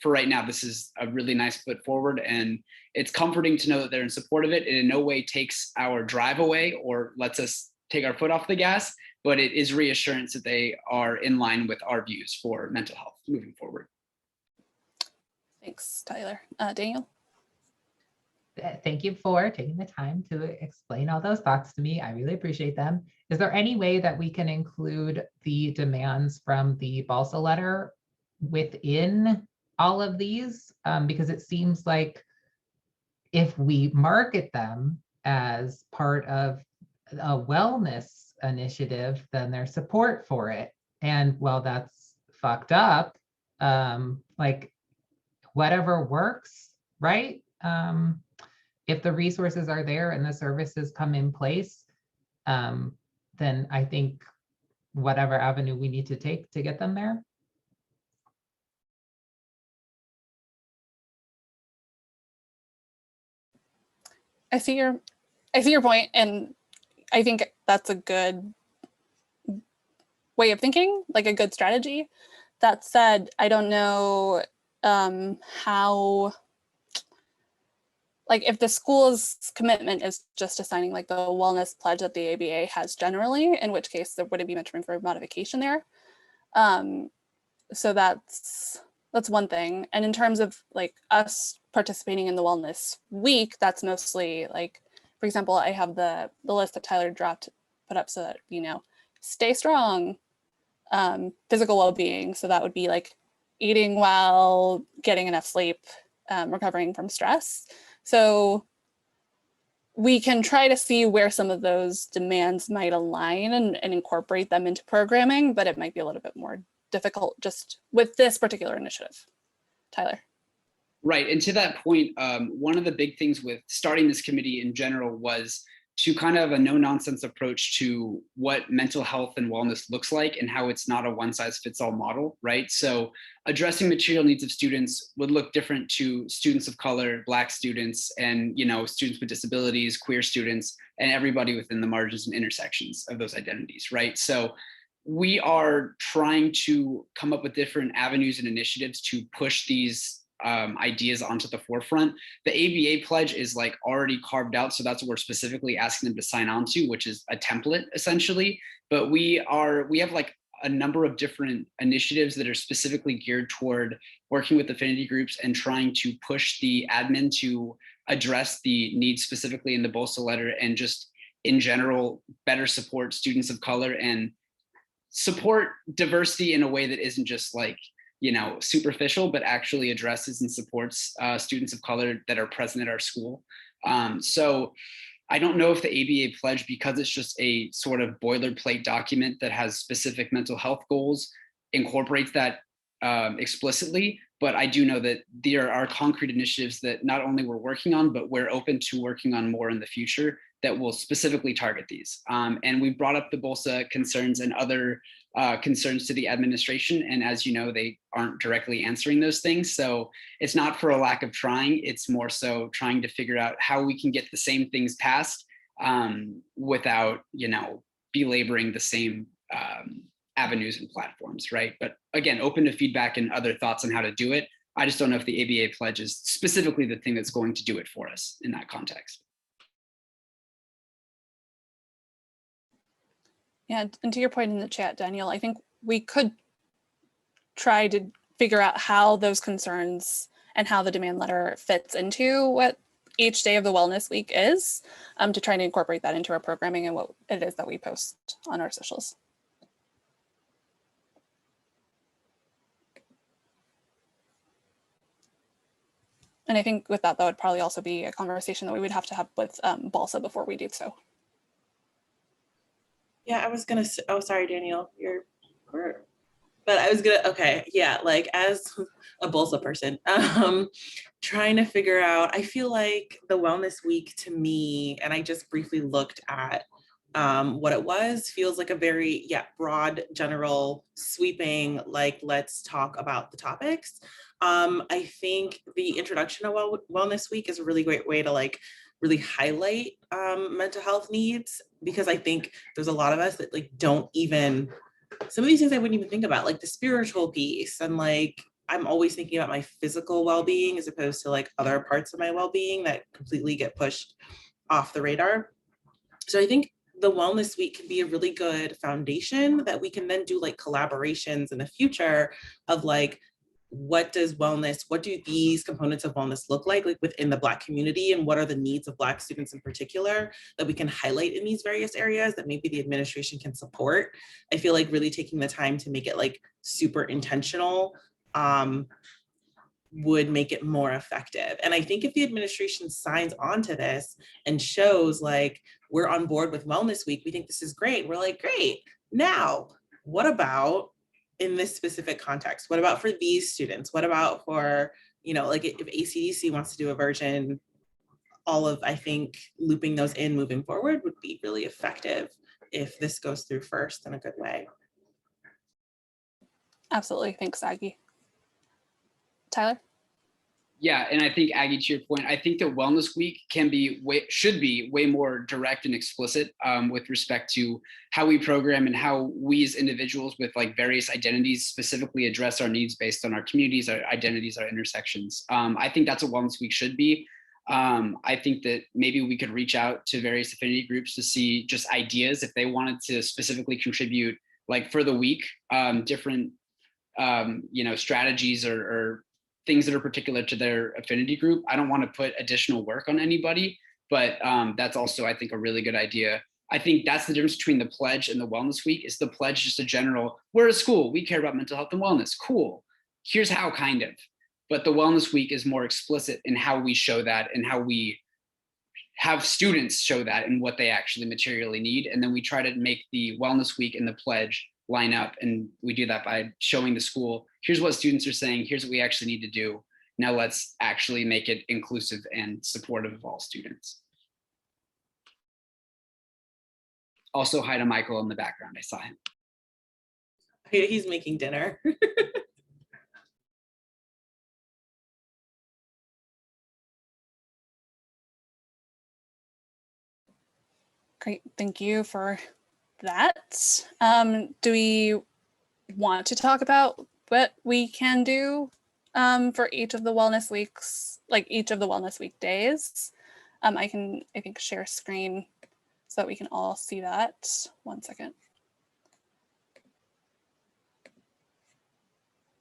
for right now, this is a really nice foot forward, and it's comforting to know that they're in support of it. It in no way takes our drive away or lets us take our foot off the gas, but it is reassurance that they are in line with our views for mental health moving forward. Thanks, Tyler. Daniel? Thank you for taking the time to explain all those thoughts to me. I really appreciate them. Is there any way that we can include the demands from the BLSA letter within all of these? Because it seems like if we market them as part of a wellness initiative, then there's support for it. And well, that's fucked up. Like whatever works, right? if the resources are there and the services come in place, then I think whatever avenue we need to take to get them there. I see your point, and I think that's a good way of thinking, like a good strategy. That said, I don't know how, like if the school's commitment is just assigning like the wellness pledge that the A.B.A. has generally, in which case there wouldn't be much room for modification there. So that's one thing. And in terms of like us participating in the wellness week, that's mostly like, for example, I have the list that Tyler put up so that, you know, stay strong, physical well-being. So that would be like eating well, getting enough sleep, recovering from stress. So we can try to see where some of those demands might align and incorporate them into programming, but it might be a little bit more difficult just with this particular initiative. Tyler. Right, and to that point, one of the big things with starting this committee in general was to kind of a no-nonsense approach to what mental health and wellness looks like and how it's not a one-size-fits-all model, right? So addressing material needs of students would look different to students of color, Black students, and students with disabilities, queer students, and everybody within the margins and intersections of those identities, right? So we are trying to come up with different avenues and initiatives to push these ideas onto the forefront. The A.B.A. pledge is like already carved out, so that's what we're specifically asking them to sign on to, which is a template essentially. But we have like a number of different initiatives that are specifically geared toward working with affinity groups and trying to push the admin to address the needs specifically in the BLSA letter and just in general better support students of color and support diversity in a way that isn't just like superficial, but actually addresses and supports students of color that are present at our school. So I don't know if the A.B.A. pledge, because it's just a sort of boilerplate document that has specific mental health goals, incorporates that explicitly, but I do know that there are concrete initiatives that not only we're working on, but we're open to working on more in the future that will specifically target these. And we brought up the BLSA concerns and other concerns to the administration. And as you know, they aren't directly answering those things. So it's not for a lack of trying, it's more so trying to figure out how we can get the same things passed without, belaboring the same avenues and platforms, right? But again, open to feedback and other thoughts on how to do it. I just don't know if the A.B.A. pledge is specifically the thing that's going to do it for us in that context. Yeah, and to your point in the chat, Daniel, I think we could try to figure out how those concerns and how the demand letter fits into what each day of the wellness week is, to try to incorporate that into our programming and what it is that we post on our socials. And I think with that would probably also be a conversation that we would have to have with BLSA before we do so. Yeah, I was gonna say, oh, sorry, Daniel, but I was gonna, okay, yeah, like as a BLSA person, trying to figure out, I feel like the wellness week to me, and I just briefly looked at what it was, feels like a very, broad, general, sweeping, like, let's talk about the topics. I think the introduction of Wellness Week is a really great way to like really highlight mental health needs, because I think there's a lot of us that like don't even, some of these things I wouldn't even think about, like the spiritual piece, and like I'm always thinking about my physical well-being as opposed to like other parts of my well-being that completely get pushed off the radar. So I think the Wellness Week can be a really good foundation that we can then do like collaborations in the future of like, what do these components of wellness look like within the Black community, and what are the needs of Black students in particular that we can highlight in these various areas that maybe the administration can support. I feel like really taking the time to make it like super intentional would make it more effective. And I think if the administration signs on to this and shows like, we're on board with Wellness Week, we think this is great, we're like, great, now what about in this specific context? What about for these students? What about for, like if ACDC wants to do a version all of, I think, looping those in moving forward would be really effective if this goes through first in a good way. Absolutely. Thanks, Aggie. Tyler? Yeah, and I think, Aggie, to your point, I think that Wellness Week should be way more direct and explicit with respect to how we program and how we as individuals with like various identities specifically address our needs based on our communities, our identities, our intersections. I think that's what Wellness Week should be. I think that maybe we could reach out to various affinity groups to see just ideas if they wanted to specifically contribute, like for the week, different strategies or things that are particular to their affinity group. I don't want to put additional work on anybody, but that's also, I think, a really good idea. I think that's the difference between the pledge and the Wellness Week. Is the pledge just a general, we're a school, we care about mental health and wellness, cool, here's how, kind of. But the Wellness Week is more explicit in how we show that and how we have students show that and what they actually materially need. And then we try to make the Wellness Week and the pledge line up. And we do that by showing the school, here's what students are saying, here's what we actually need to do. Now let's actually make it inclusive and supportive of all students. Also, hi to Michael in the background, I saw him. He's making dinner. Great, thank you for that. Do we want to talk about what we can do for each of the wellness weeks, like each of the Wellness Week days? I can, I think, share screen so that we can all see that. 1 second.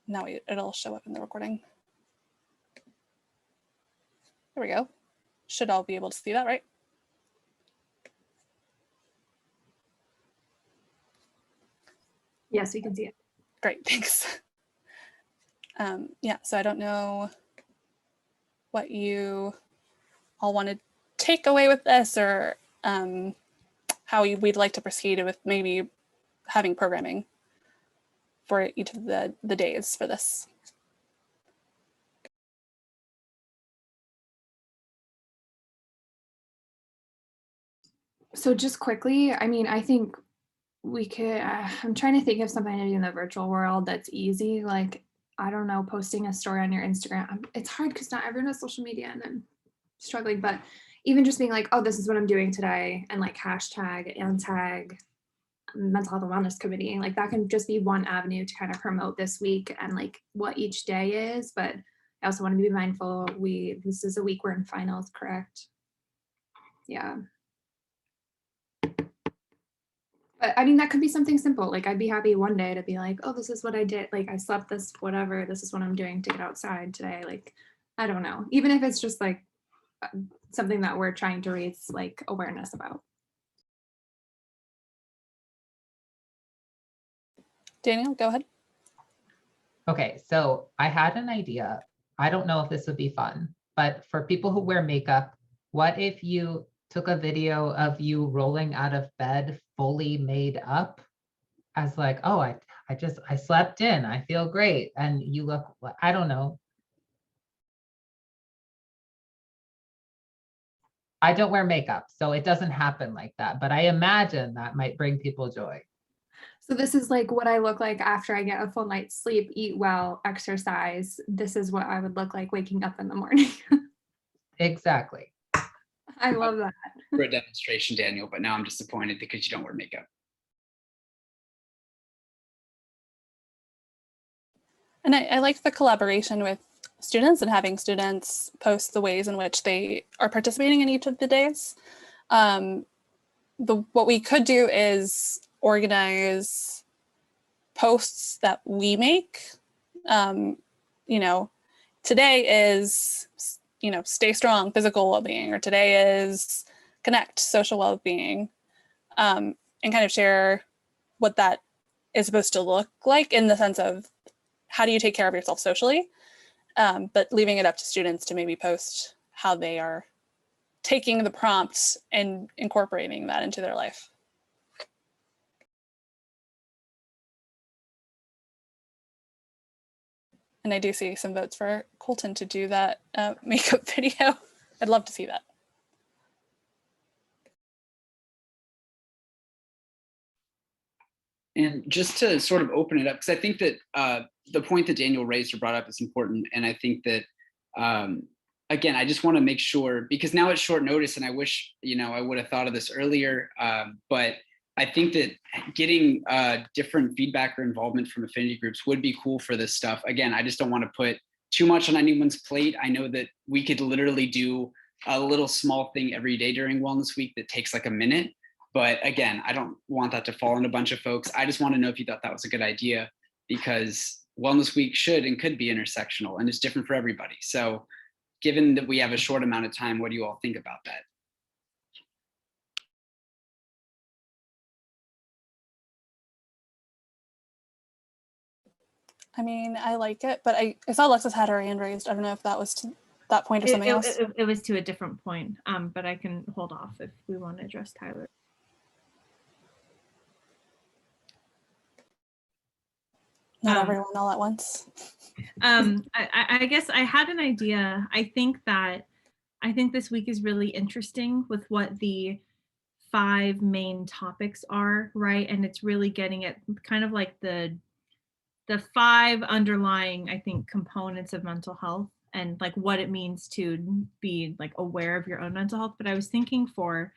Now it'll show up in the recording. There we go. Should all be able to see that, right? Yes, we can see it. Great, thanks. Yeah, so I don't know what you all want to take away with this, or how we'd like to proceed with maybe having programming for each of the days for this. So just quickly, I mean, I think we could, I'm trying to think of something to do in the virtual world that's easy. Like, I don't know, posting a story on your Instagram. It's hard because not everyone has social media and I'm struggling, but even just being like, oh, this is what I'm doing today, and like hashtag and tag mental health and wellness committee, like that can just be one avenue to kind of promote this week and like what each day is. But I also want to be mindful, this is a week we're in finals, correct? Yeah. But I mean, that could be something simple. Like I'd be happy one day to be like, oh, this is what I did. Like I slept this, whatever, this is what I'm doing to get outside today. Like, I don't know, even if it's just like something that we're trying to raise like awareness about. Daniel, go ahead. Okay, so I had an idea. I don't know if this would be fun, but for people who wear makeup, what if you took a video of you rolling out of bed fully made up as like, oh, I slept in, I feel great. And you look, I don't know. I don't wear makeup, so it doesn't happen like that, but I imagine that might bring people joy. So this is like what I look like after I get a full night's sleep, eat well, exercise. This is what I would look like waking up in the morning. Exactly. I love that. For a demonstration, Daniel, but now I'm disappointed because you don't wear makeup. And I like the collaboration with students and having students post the ways in which they are participating in each of the days. What we could do is organize posts that we make. You know, today is, you know, stay strong, physical well-being, or today is connect, social well-being, and kind of share what that is supposed to look like in the sense of how do you take care of yourself socially, but leaving it up to students to maybe post how they are taking the prompts and incorporating that into their life. And I do see some votes for Colton to do that makeup video. I'd love to see that. And just to sort of open it up, because I think that the point that Daniel raised or brought up is important. And I think that, again, I just want to make sure, because now it's short notice and I wish, I would have thought of this earlier. But I think that getting different feedback or involvement from affinity groups would be cool for this stuff. Again, I just don't want to put too much on anyone's plate. I know that we could literally do a little small thing every day during Wellness Week that takes like a minute. But again, I don't want that to fall on a bunch of folks. I just want to know if you thought that was a good idea, because Wellness Week should and could be intersectional and it's different for everybody. So given that we have a short amount of time, what do you all think about that? I mean, I like it, but I saw Alexis had her hand raised. I don't know if that was to that point or something else. It was to a different point, but I can hold off if we want to address Tyler. Not everyone all at once. I guess I had an idea. I think this week is really interesting with what the 5 main topics are, right? And it's really getting at kind of like the 5 underlying, I think, components of mental health and like what it means to be like aware of your own mental health. But I was thinking for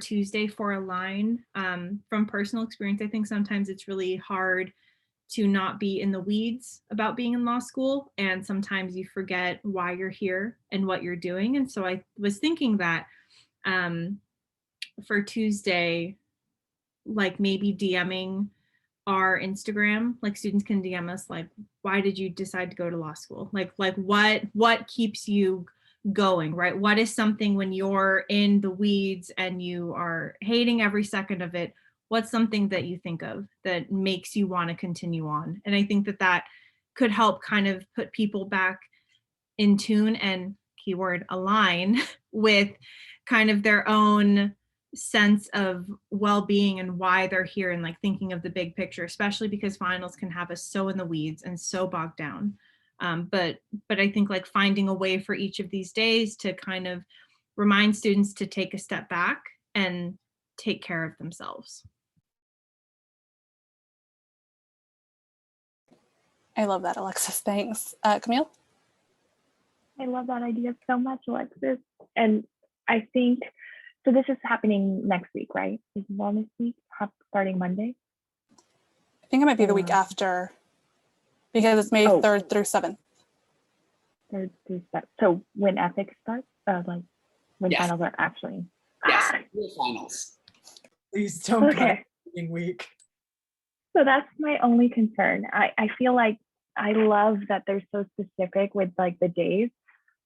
Tuesday, for Align, from personal experience, I think sometimes it's really hard to not be in the weeds about being in law school. And sometimes you forget why you're here and what you're doing. And so I was thinking that for Tuesday, like maybe DMing our Instagram, like students can DM us like, why did you decide to go to law school? Like what keeps you going, right? What is something when you're in the weeds and you are hating every second of it? What's something that you think of that makes you want to continue on? And I think that could help kind of put people back in tune and keyword align with kind of their own sense of well-being and why they're here and like thinking of the big picture, especially because finals can have us so in the weeds and so bogged down. But I think like finding a way for each of these days to kind of remind students to take a step back and take care of themselves. I love that, Alexis. Thanks. Camille? I love that idea so much, Alexis. And I think, so this is happening next week, right? Is Wellness Week starting Monday? I think it might be the week after, because it's May 3rd through 7th. 3rd through 7th. So when ethics starts, like when Yes. finals are actually. Yes, finals. Please don't Okay. put week. So that's my only concern. I feel like I love that they're so specific with like the days,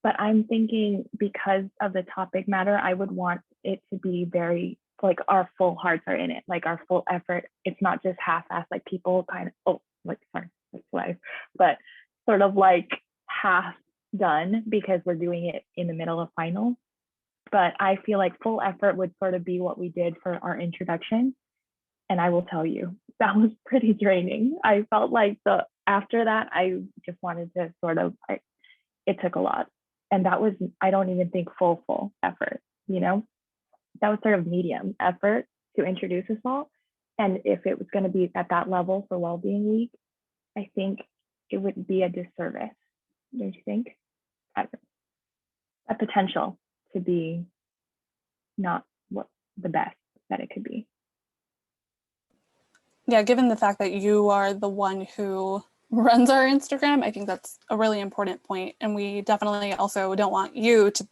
but I'm thinking because of the topic matter, I would want it to be very like our full hearts are in it, like our full effort. It's not just half-assed, like people kind of, but sort of like half done because we're doing it in the middle of finals. But I feel like full effort would sort of be what we did for our introduction. And I will tell you, that was pretty draining. I felt like after that, I just wanted to sort of, it took a lot. And that was, I don't even think full effort, that was sort of medium effort to introduce us all. And if it was going to be at that level for Wellbeing Week, I think it would be a disservice, don't you think? A potential to be not what the best that it could be. Yeah, given the fact that you are the one who runs our Instagram, I think that's a really important point. And we definitely also don't want you to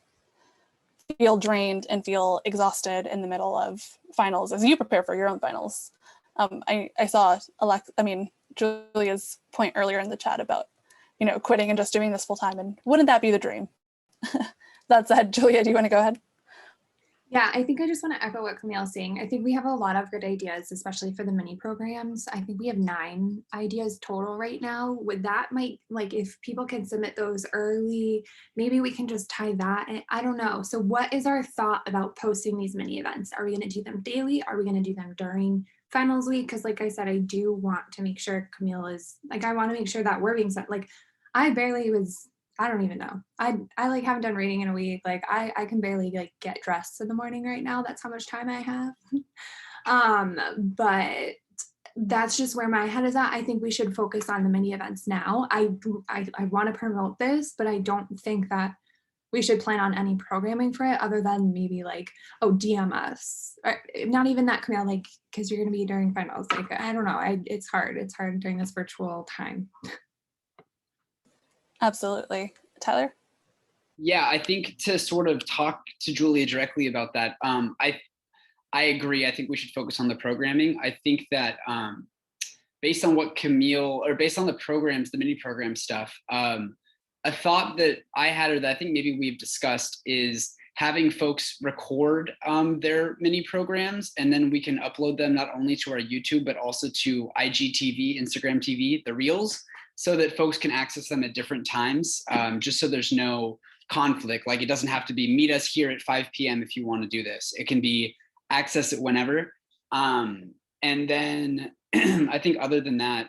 feel drained and feel exhausted in the middle of finals as you prepare for your own finals. I saw Julia's point earlier in the chat about, quitting and just doing this full time. And wouldn't that be the dream? That said, Julia, do you want to go ahead? Yeah, I think I just want to echo what Camille's saying. I think we have a lot of good ideas, especially for the mini programs. I think we have 9 ideas total right now. With that, if people can submit those early, maybe we can just tie that. I don't know. So what is our thought about posting these mini events? Are we going to do them daily? Are we going to do them during finals week? Because like I said, I do want to make sure Camille is, I want to make sure that we're being sent. I don't even know. I haven't done reading in a week. I can barely get dressed in the morning right now. That's how much time I have. But that's just where my head is at. I think we should focus on the mini events now. I want to promote this, but I don't think that we should plan on any programming for it other than maybe like, oh, DM us. Or not even that, Camille, like, because you're going to be during finals. Like, I don't know. It's hard. It's hard during this virtual time. Absolutely. Tyler? Yeah, I think to sort of talk to Julia directly about that, I agree. I think we should focus on the programming. I think that based on what Camille, or based on the programs, the mini program stuff, a thought that I had, or that I think maybe we've discussed, is having folks record their mini programs, and then we can upload them not only to our YouTube, but also to IGTV, Instagram TV, the Reels, so that folks can access them at different times, just so there's no conflict. Like, it doesn't have to be meet us here at 5 p.m. if you want to do this. It can be access it whenever. And then I think other than that,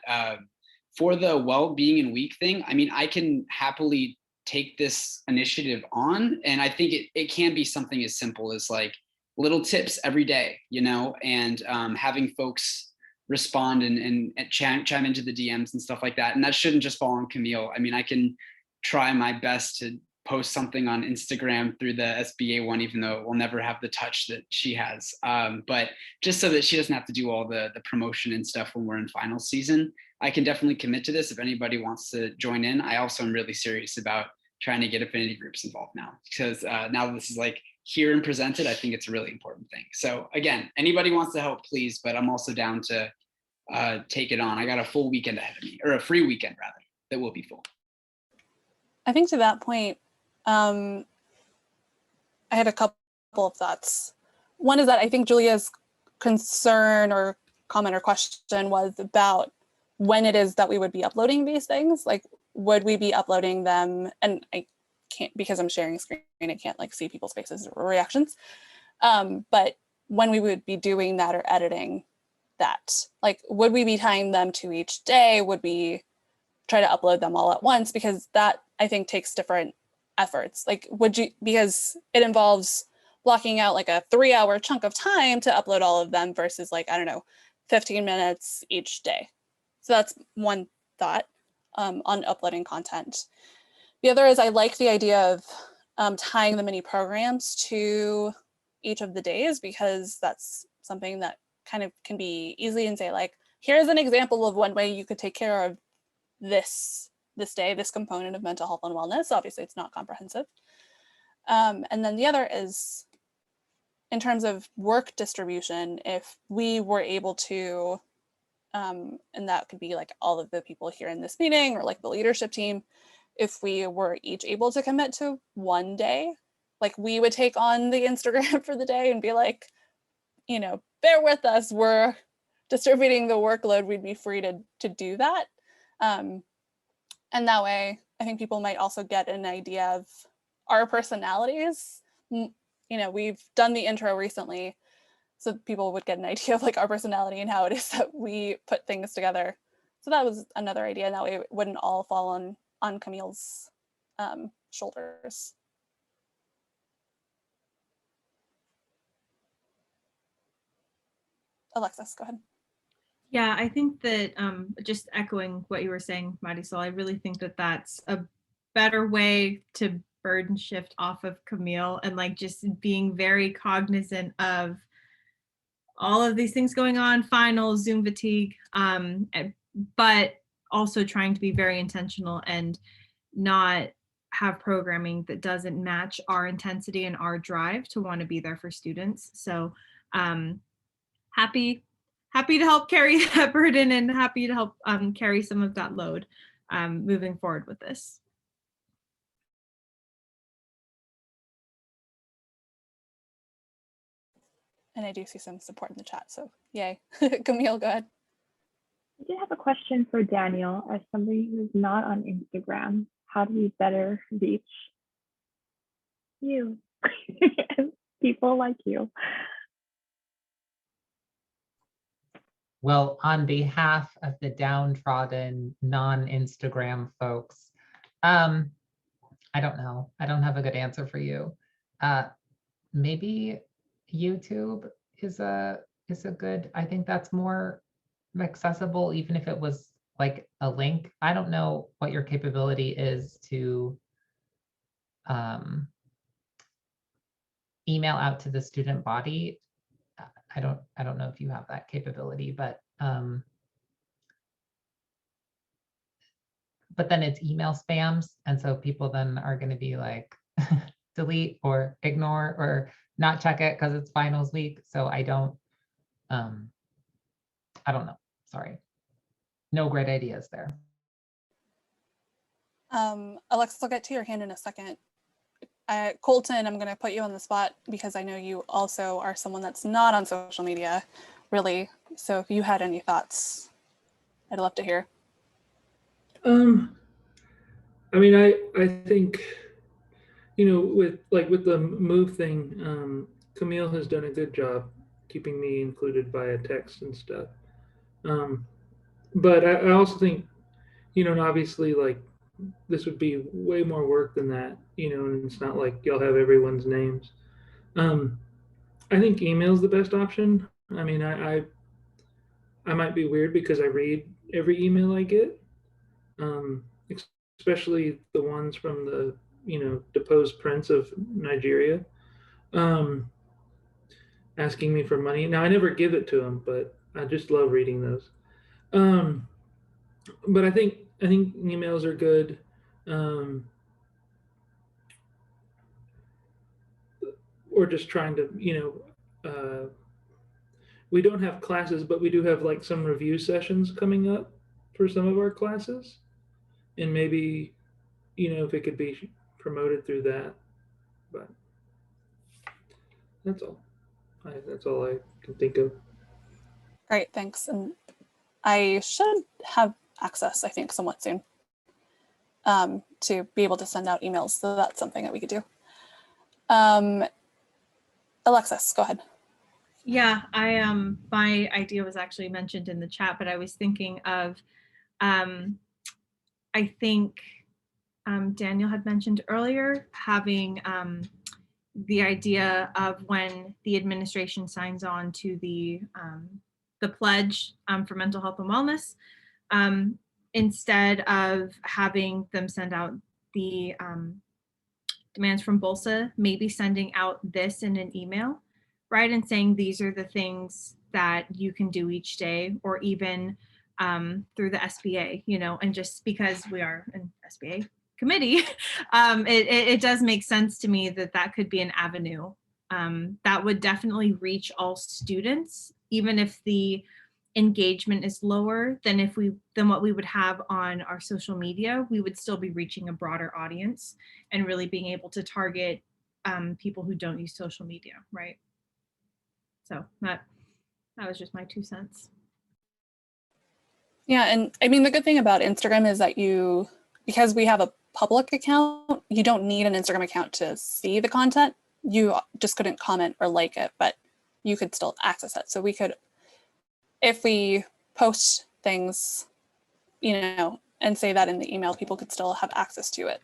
for the well-being and week thing, I mean, I can happily take this initiative on, and I think it can be something as simple as like little tips every day, you know, and having folks respond and chime into the DMs and stuff like that. And that shouldn't just fall on Camille. I mean, I can try my best to post something on Instagram through the SBA one, even though it will never have the touch that she has. But just so that she doesn't have to do all the promotion and stuff when we're in final season, I can definitely commit to this if anybody wants to join in. I also am really serious about trying to get affinity groups involved now, because now that this is like here and presented, I think it's a really important thing. So again, anybody wants to help, please, but I'm also down to take it on. I got a full weekend ahead of me, or a free weekend rather, that will be full. I think to that point, I had a couple of thoughts. One is that I think Julia's concern or comment or question was about when it is that we would be uploading these things. Like, would we be uploading them? And I can't, because I'm sharing a screen, I can't like see people's faces or reactions. But when we would be doing that or editing that, like, would we be tying them to each day? Would we try to upload them all at once? Because that, I think, takes different efforts. Like, would you, because it involves blocking out like a 3-hour chunk of time to upload all of them versus like, I don't know, 15 minutes each day. So that's one thought on uploading content. The other is I like the idea of tying the mini programs to each of the days, because that's something that kind of can be easy and say like, here's an example of one way you could take care of this day, this component of mental health and wellness. Obviously, it's not comprehensive. And then the other is in terms of work distribution, if we were able to, and that could be like all of the people here in this meeting or like the leadership team, if we were each able to commit to one day, like we would take on the Instagram for the day and be like, you know, bear with us, we're distributing the workload, we'd be free to do that. And that way, I think people might also get an idea of our personalities. You know, we've done the intro recently, so people would get an idea of like our personality and how it is that we put things together. So that was another idea, and that way it wouldn't all fall on Camille's shoulders. Alexis, go ahead. Yeah, I think that just echoing what you were saying, Marysol, I really think that that's a better way to burden shift off of Camille, and like just being very cognizant of all of these things going on, finals, Zoom fatigue, but also trying to be very intentional and not have programming that doesn't match our intensity and our drive to want to be there for students. So happy to help carry that burden, and happy to help carry some of that load moving forward with this. And I do see some support in the chat, so yay. Camille, go ahead. I did have a question for Daniel. As somebody who's not on Instagram, how do we better reach you and people like you? Well, on behalf of the downtrodden non-Instagram folks, I don't know. I don't have a good answer for you. Maybe YouTube is a good, I think that's more accessible, even if it was like a link. I don't know what your capability is to email out to the student body. I don't know if you have that capability, but then it's email spams, and so people then are going to be like delete or ignore or not check it because it's finals week. So I don't know. Sorry, no great ideas there. Alexis, I'll get to your hand in a second. Colton, I'm going to put you on the spot because I know you also are someone that's not on social media, really. So if you had any thoughts, I'd love to hear. I mean, I think, you know, with the move thing, Camille has done a good job keeping me included via text and stuff. But I also think, you know, and obviously, like, this would be way more work than that, you know, and it's not like you'll have everyone's names. I think email's the best option. I mean, I might be weird because I read every email I get, especially the ones from the, you know, deposed prince of Nigeria, asking me for money. Now, I never give it to him, but I just love reading those. But I think emails are good. Or just trying to, you know, we don't have classes, but we do have like some review sessions coming up for some of our classes, and maybe, you know, if it could be promoted through that. But that's all. That's all I can think of. Great, thanks. And I should have access, I think, somewhat soon to be able to send out emails. So that's something that we could do. Alexis, go ahead. Yeah, my idea was actually mentioned in the chat, but I was thinking of, I think Daniel had mentioned earlier, having the idea of when the administration signs on to the pledge for mental health and wellness, instead of having them send out the demands from BLSA, maybe sending out this in an email, right? And saying these are the things that you can do each day, or even through the S.B.A, you know, and just because we are an S.B.A committee, it does make sense to me that that could be an avenue that would definitely reach all students, even if the engagement is lower than what we would have on our social media. We would still be reaching a broader audience and really being able to target people who don't use social media, right? So that was just my 2 cents. Yeah, and I mean, the good thing about Instagram is that because we have a public account, you don't need an Instagram account to see the content. You just couldn't comment or like it, but you could still access it. So we could, if we post things, you know, and say that in the email, people could still have access to it.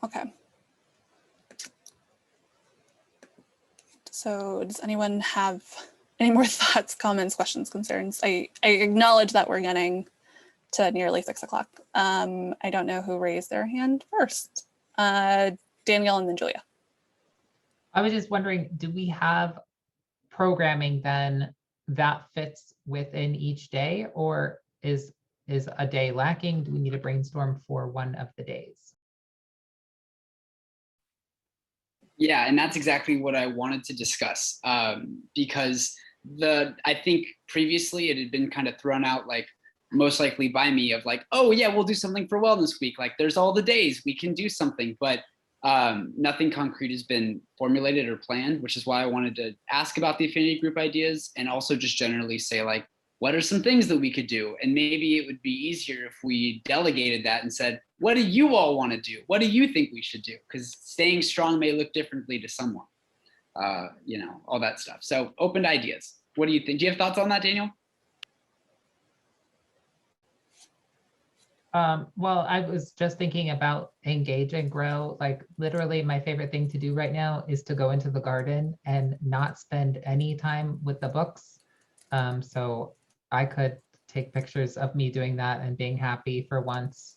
Okay. So does anyone have any more thoughts, comments, questions, concerns? I acknowledge that we're getting to nearly 6 o'clock. I don't know who raised their hand first. Danielle and then Julia. I was just wondering, do we have programming then that fits within each day, or is a day lacking? Do we need a brainstorm for one of the days? Yeah, and that's exactly what I wanted to discuss, because I think previously it had been kind of thrown out, like, most likely by me, of like, oh yeah, we'll do something for Wellness Week. Like, there's all the days we can do something, but nothing concrete has been formulated or planned, which is why I wanted to ask about the affinity group ideas, and also just generally say, like, what are some things that we could do? And maybe it would be easier if we delegated that and said, what do you all want to do? What do you think we should do? Because staying strong may look differently to someone, you know, all that stuff. So open to ideas. What do you think? Do you have thoughts on that, Daniel? Well, I was just thinking about engage and grow. Like literally my favorite thing to do right now is to go into the garden and not spend any time with the books. So I could take pictures of me doing that and being happy for once,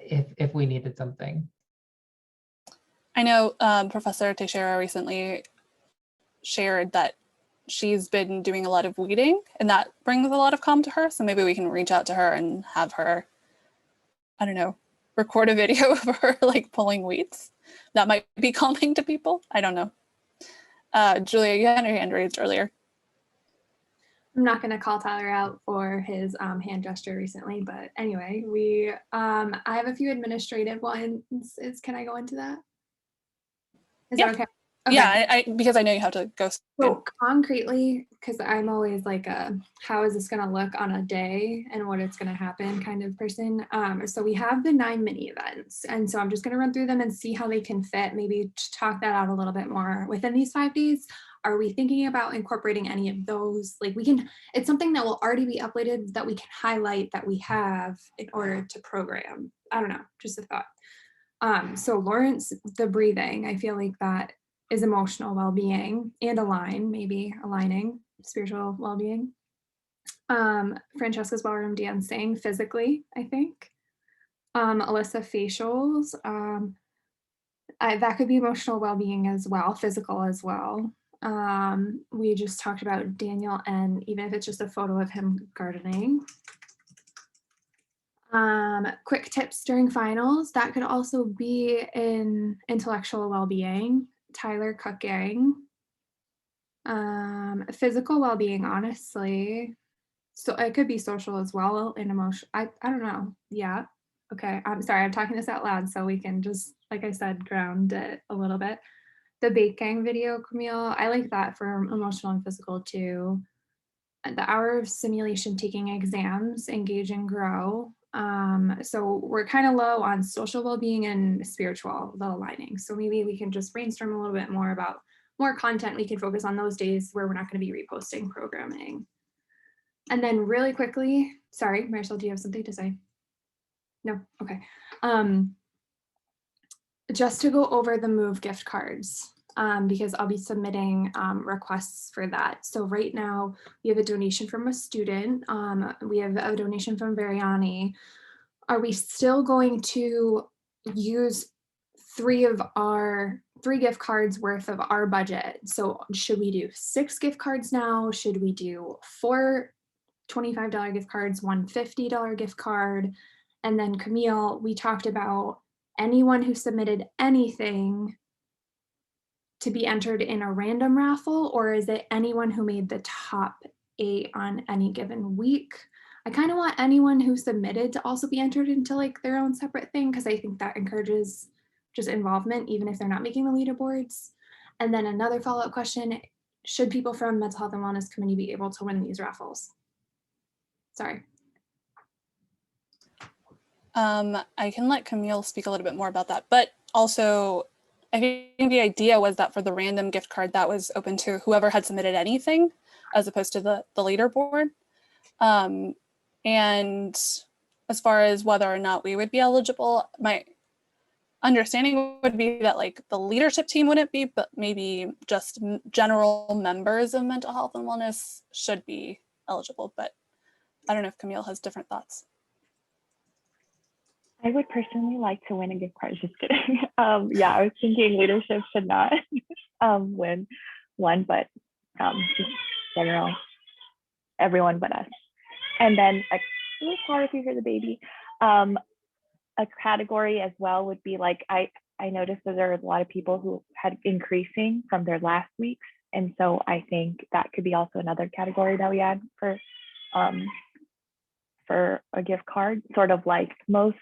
if we needed something. I know Professor Teixeira recently shared that she's been doing a lot of weeding and that brings a lot of calm to her. So maybe we can reach out to her and have her, I don't know, record a video of her like pulling weeds. That might be calming to people. I don't know. Julia, you had your hand raised earlier. I'm not going to call Tyler out for his hand gesture recently, but anyway, I have a few administrative ones. Can I go into that? Is Yeah. that okay? Okay. Yeah, because I know you have to go. So concretely, because I'm always like how is this going to look on a day and what it's going to happen kind of person. So we have the 9 mini events. And so I'm just going to run through them and see how they can fit, maybe talk that out a little bit more within these 5 days. Are we thinking about incorporating any of those? Like it's something that will already be uploaded that we can highlight that we have in order to program. I don't know, just a thought. So Lawrence, the breathing, I feel like that is emotional well-being and aligning spiritual well-being. Francesca's ballroom dancing physically, I think. Alyssa facials, that could be emotional well-being as well, physical as well. We just talked about Daniel, and even if it's just a photo of him gardening. Quick tips during finals, that could also be in intellectual well-being. Tyler cooking, physical well-being, honestly. So it could be social as well and emotional. I don't know. Yeah. Okay. I'm sorry. I'm talking this out loud so we can just, like I said, ground it a little bit. The baking video, Camille, I like that for emotional and physical too. The hour of simulation taking exams, engage and grow. So we're kind of low on social well-being and spiritual, the aligning. So maybe we can just brainstorm a little bit more about more content we can focus on those days where we're not going to be reposting programming. And then really quickly, sorry, Marysol, do you have something to say? No, okay. Just to go over the move gift cards, because I'll be submitting requests for that. So right now we have a donation from a student. We have a donation from Varyani. Are we still going to use 3 gift cards worth of our budget? So should we do 6 gift cards now? Should we do 4 $25 gift cards, one $50 gift card? And then Camille, we talked about anyone who submitted anything to be entered in a random raffle, or is it anyone who made the top 8 on any given week? I kind of want anyone who submitted to also be entered into like their own separate thing, because I think that encourages just involvement, even if they're not making the leaderboards. And then another follow-up question, should people from Mental Health and Wellness Committee be able to win these raffles? Sorry. I can let Camille speak a little bit more about that, but also I think the idea was that for the random gift card that was open to whoever had submitted anything as opposed to the leaderboard. And as far as whether or not we would be eligible, my understanding would be that like the leadership team wouldn't be, but maybe just general members of mental health and wellness should be eligible. But I don't know if Camille has different thoughts. I would personally like to win a gift card. Just kidding. Yeah, I was thinking leadership should not win one, but just general, everyone but us. And then sorry if you hear the baby. A category as well would be like, I noticed that there was a lot of people who had increasing from their last weeks. And so I think that could be also another category that we add for a gift card, sort of like most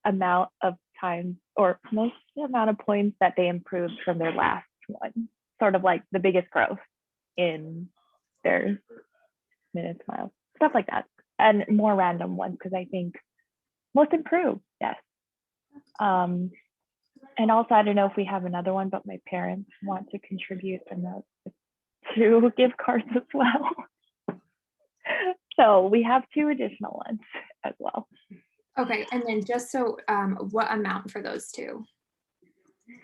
amount of time or most amount of points that they improved from their last one, sort of like the biggest growth in their minutes, miles, stuff like that. And more random ones, because I think most improved, yes. And also, I don't know if we have another one, but my parents want to contribute another 2 gift cards as well. So we have 2 additional ones. as well. Okay, and then just so, what amount for those two?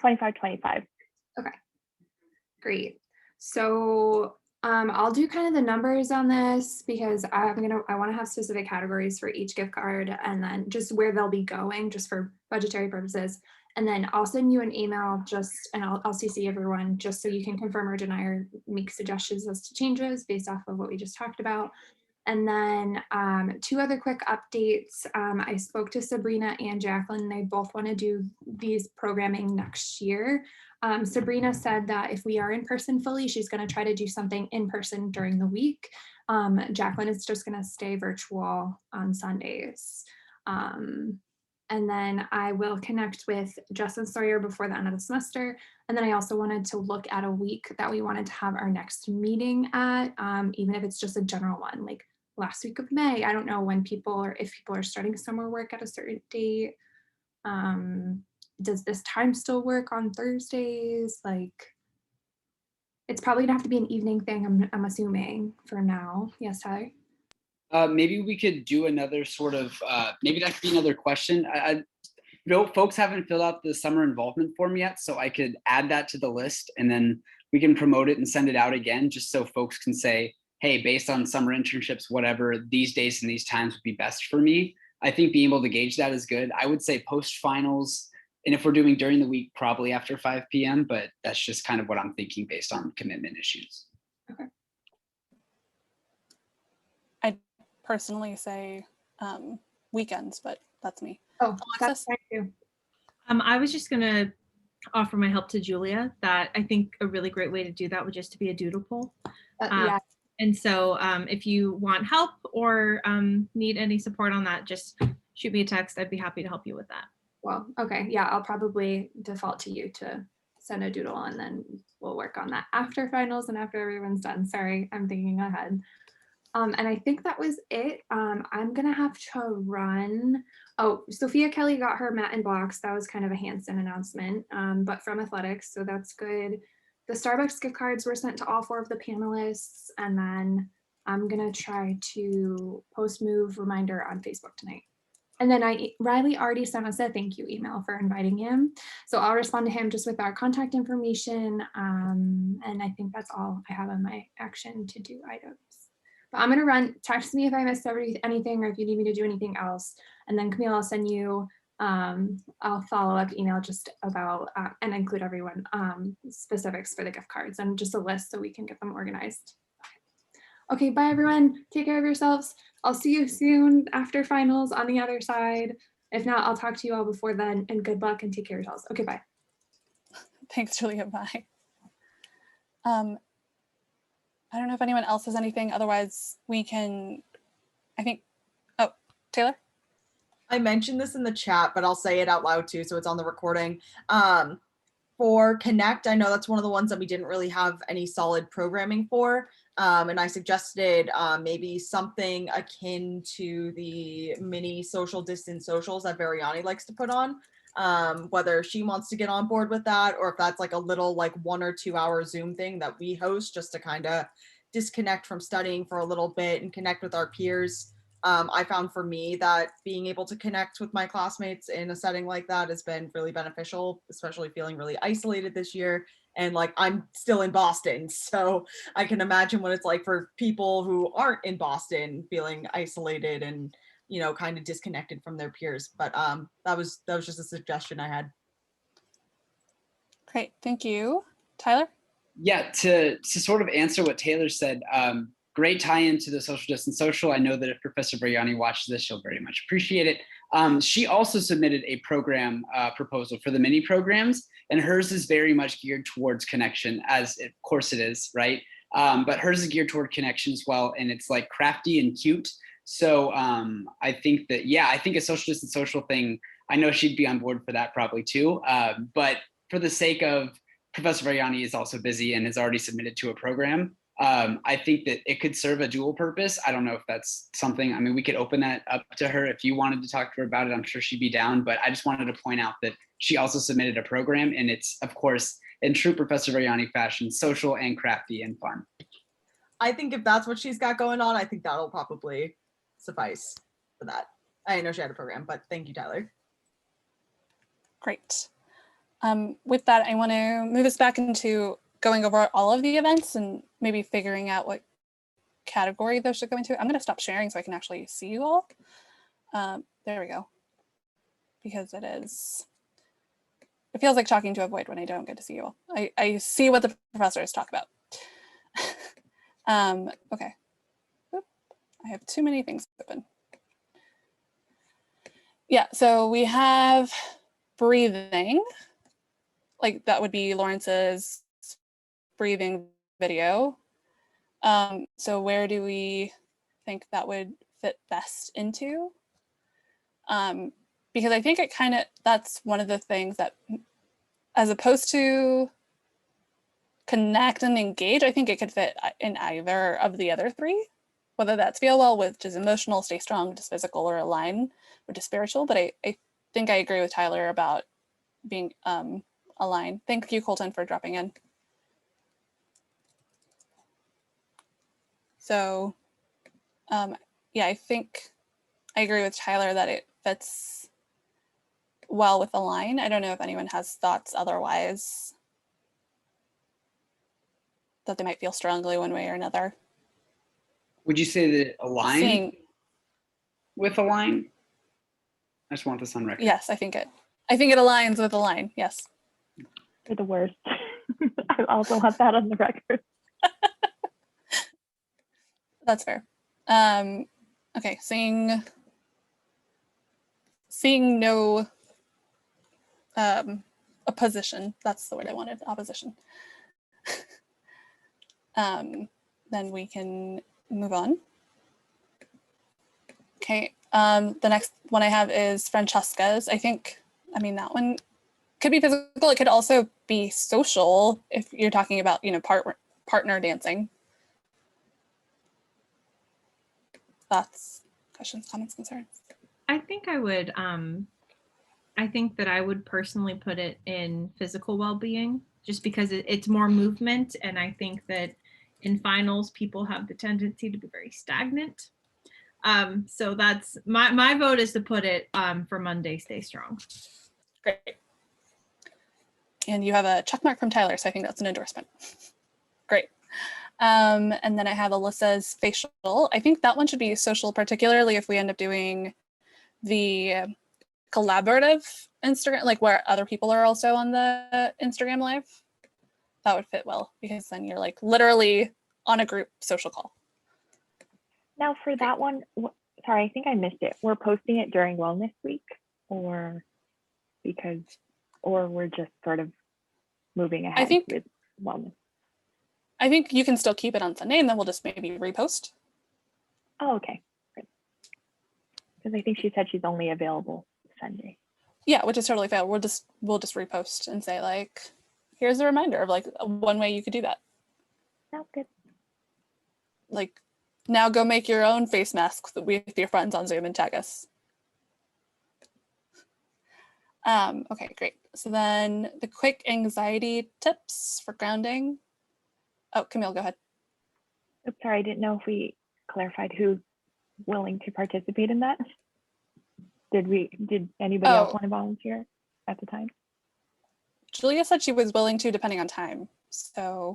25-25. Great. So I'll do kind of the numbers on this because I want to have specific categories for each gift card and then just where they'll be going just for budgetary purposes. And then I'll send you an email and I'll CC everyone just so you can confirm or deny or make suggestions as to changes based off of what we just talked about. And then two other quick updates. I spoke to Sabrina and Jacqueline. They both want to do these programming next year. Sabrina said that if we are in person fully, she's going to try to do something in person during the week. Jacqueline is just going to stay virtual on Sundays. And then I will connect with Justin Sawyer before the end of the semester. And then I also wanted to look at a week that we wanted to have our next meeting at, even if it's just a general one, like last week of May. I don't know when if people are starting summer work at a certain date. Does this time still work on Thursdays? Like, it's probably gonna have to be an evening thing, I'm assuming for now. Yes, Tyler? Maybe we could do another sort of, maybe that could be another question. I know folks haven't filled out the summer involvement form yet, so I could add that to the list and then we can promote it and send it out again, just so folks can say, hey, based on summer internships, whatever, these days and these times would be best for me. I think being able to gauge that is good. I would say post-finals, and if we're doing during the week, probably after 5 p.m., but that's just kind of what I'm thinking based on commitment issues. Okay. I personally say weekends, but that's me. Oh, Alexis? that's fine too. I was just gonna offer my help to Julia that I think a really great way to do that would just to be a doodle poll. Yeah. And so if you want help or need any support on that, just shoot me a text. I'd be happy to help you with that. Well, okay. Yeah, I'll probably default to you to send a doodle and then we'll work on that after finals and after everyone's done. Sorry, I'm thinking ahead. And I think that was it. I'm gonna have to run. Oh, Sophia Kelly got her mat and blocks. That was kind of a Hansen announcement, but from athletics, so that's good. The Starbucks gift cards were sent to all 4 of the panelists, and then I'm gonna try to post move reminder on Facebook tonight. And then Riley already sent us a thank you email for inviting him. So I'll respond to him just with our contact information. And I think that's all I have on my action to do items. But I'm gonna run, text me if I missed anything or if you need me to do anything else. And then Camille, I'll send you, I'll follow up email just about, and include everyone, specifics for the gift cards and just a list so we can get them organized. Okay, bye everyone. Take care of yourselves. I'll see you soon after finals on the other side. If not, I'll talk to you all before then and good luck and take care of yourselves. Okay, bye. Thanks, Julia. Bye. I don't know if anyone else has anything. Otherwise, we can, I think, oh, Taylor? I mentioned this in the chat, but I'll say it out loud too, so it's on the recording. For Connect, I know that's one of the ones that we didn't really have any solid programming for. And I suggested maybe something akin to the mini social distance socials that Varyani likes to put on. Whether she wants to get on board with that or if that's like a little like 1 or 2 hour Zoom thing that we host just to kind of disconnect from studying for a little bit and connect with our peers. I found for me that being able to connect with my classmates in a setting like that has been really beneficial, especially feeling really isolated this year. And like, I'm still in Boston, so I can imagine what it's like for people who aren't in Boston feeling isolated and, you know, kind of disconnected from their peers. But that was just a suggestion I had. Great, thank you. Tyler? Yeah, to sort of answer what Taylor said, great tie-in to the social distance social. I know that if Professor Varyani watches this, she'll very much appreciate it. She also submitted a program proposal for the mini programs, and hers is very much geared towards connection, as of course it is, right? But hers is geared toward connection as well, and it's like crafty and cute. So I think that, yeah, I think a social distance social thing, I know she'd be on board for that probably too. But for the sake of Professor Varyani is also busy and has already submitted to a program, I think that it could serve a dual purpose. I don't know if that's something, I mean, we could open that up to her if you wanted to talk to her about it. I'm sure she'd be down, but I just wanted to point out that she also submitted a program, and it's, of course, in true Professor Varyani fashion, social and crafty and fun. I think if that's what she's got going on, I think that'll probably suffice for that. I didn't know she had a program, but thank you, Tyler. Great. With that, I want to move us back into going over all of the events and maybe figuring out what category those should go into. I'm going to stop sharing so I can actually see you all. There we go. Because it feels like talking to a void when I don't get to see you all. I see what the professors talk about. Okay. Oop, I have too many things open. Yeah, so we have breathing. Like that would be Lawrence's breathing video. So where do we think that would fit best into? Because I think that's one of the things that, as opposed to connect and engage, I think it could fit in either of the other three, whether that's feel well, which is emotional, stay strong, which is physical, or align, which is spiritual. But I think I agree with Tyler about being aligned. Thank you, Colton, for dropping in. So yeah, I think I agree with Tyler that it fits well with align. I don't know if anyone has thoughts otherwise, that they might feel strongly one way or another. Would you say that align with align? I just want this on record. Yes, I think it aligns with align. Yes. You're the worst. I also want that on the record. That's fair. Okay, seeing no opposition. That's the word I wanted, opposition. Then we can move on. Okay, the next one I have is Francesca's. I mean, that one could be physical. It could also be social if you're talking about, partner dancing. Thoughts, questions, comments, concerns? I think I would, I think that I would personally put it in physical well-being, just because it's more movement. And I think that in finals, people have the tendency to be very stagnant. So that's my vote, is to put it for Monday, stay strong. Great. And you have a check mark from Tyler, so I think that's an endorsement. Great. And then I have Alyssa's facial. I think that one should be social, particularly if we end up doing the collaborative Instagram, like where other people are also on the Instagram live. That would fit well, because then you're like literally on a group social call. Now for that one, sorry, I think I missed it. We're posting it during Wellness Week, or we're just sort of moving ahead with wellness? I think you can still keep it on Sunday, and then we'll just maybe repost. Oh, okay. Because I think she said she's only available Sunday. Yeah, which is totally fair. We'll just repost and say, like, here's a reminder of like one way you could do that. Sounds good. Like, now go make your own face masks with your friends on Zoom and tag us. Okay, great. So then the quick anxiety tips for grounding. Oh, Camille, go ahead. Oops, sorry, I didn't know if we clarified who's willing to participate in that. Did anybody else want to volunteer at the time? Julia said she was willing to, depending on time. So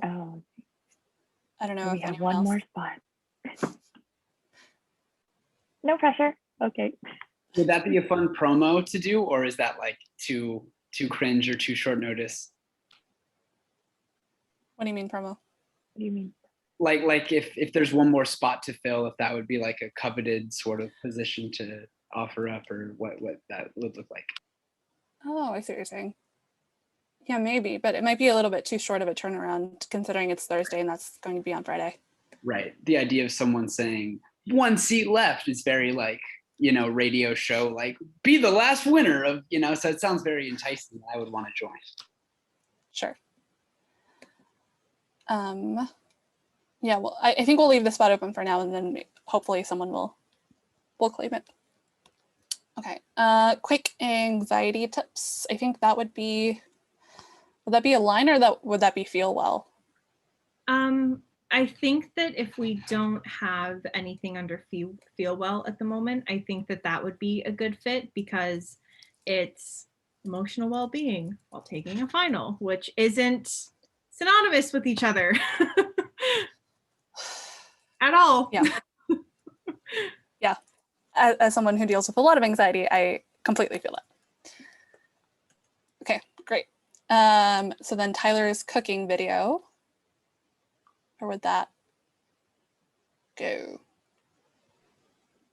I don't know if we have anyone one else. more spot. No pressure. Okay. Would that be a fun promo to do, or is that like too cringe or too short notice? What do you mean promo? What do you mean? Like if there's one more spot to fill, if that would be like a coveted sort of position to offer up, or what that would look like. Oh, I see what you're saying. Yeah, maybe, but it might be a little bit too short of a turnaround considering it's Thursday and that's going to be on Friday. Right. The idea of someone saying 1 seat left is very like, radio show, like be the last winner of, so it sounds very enticing. I would want to join. Sure. Yeah, well, I think we'll leave the spot open for now, and then hopefully someone will claim it. Okay, quick anxiety tips. I think that would be a line, or would that be feel well? I think that if we don't have anything under feel well at the moment, I think that that would be a good fit because it's emotional well-being while taking a final, which isn't synonymous with each other at all. Yeah. Yeah. As someone who deals with a lot of anxiety, I completely feel that. Okay, great. So then Tyler's cooking video. Where would that go?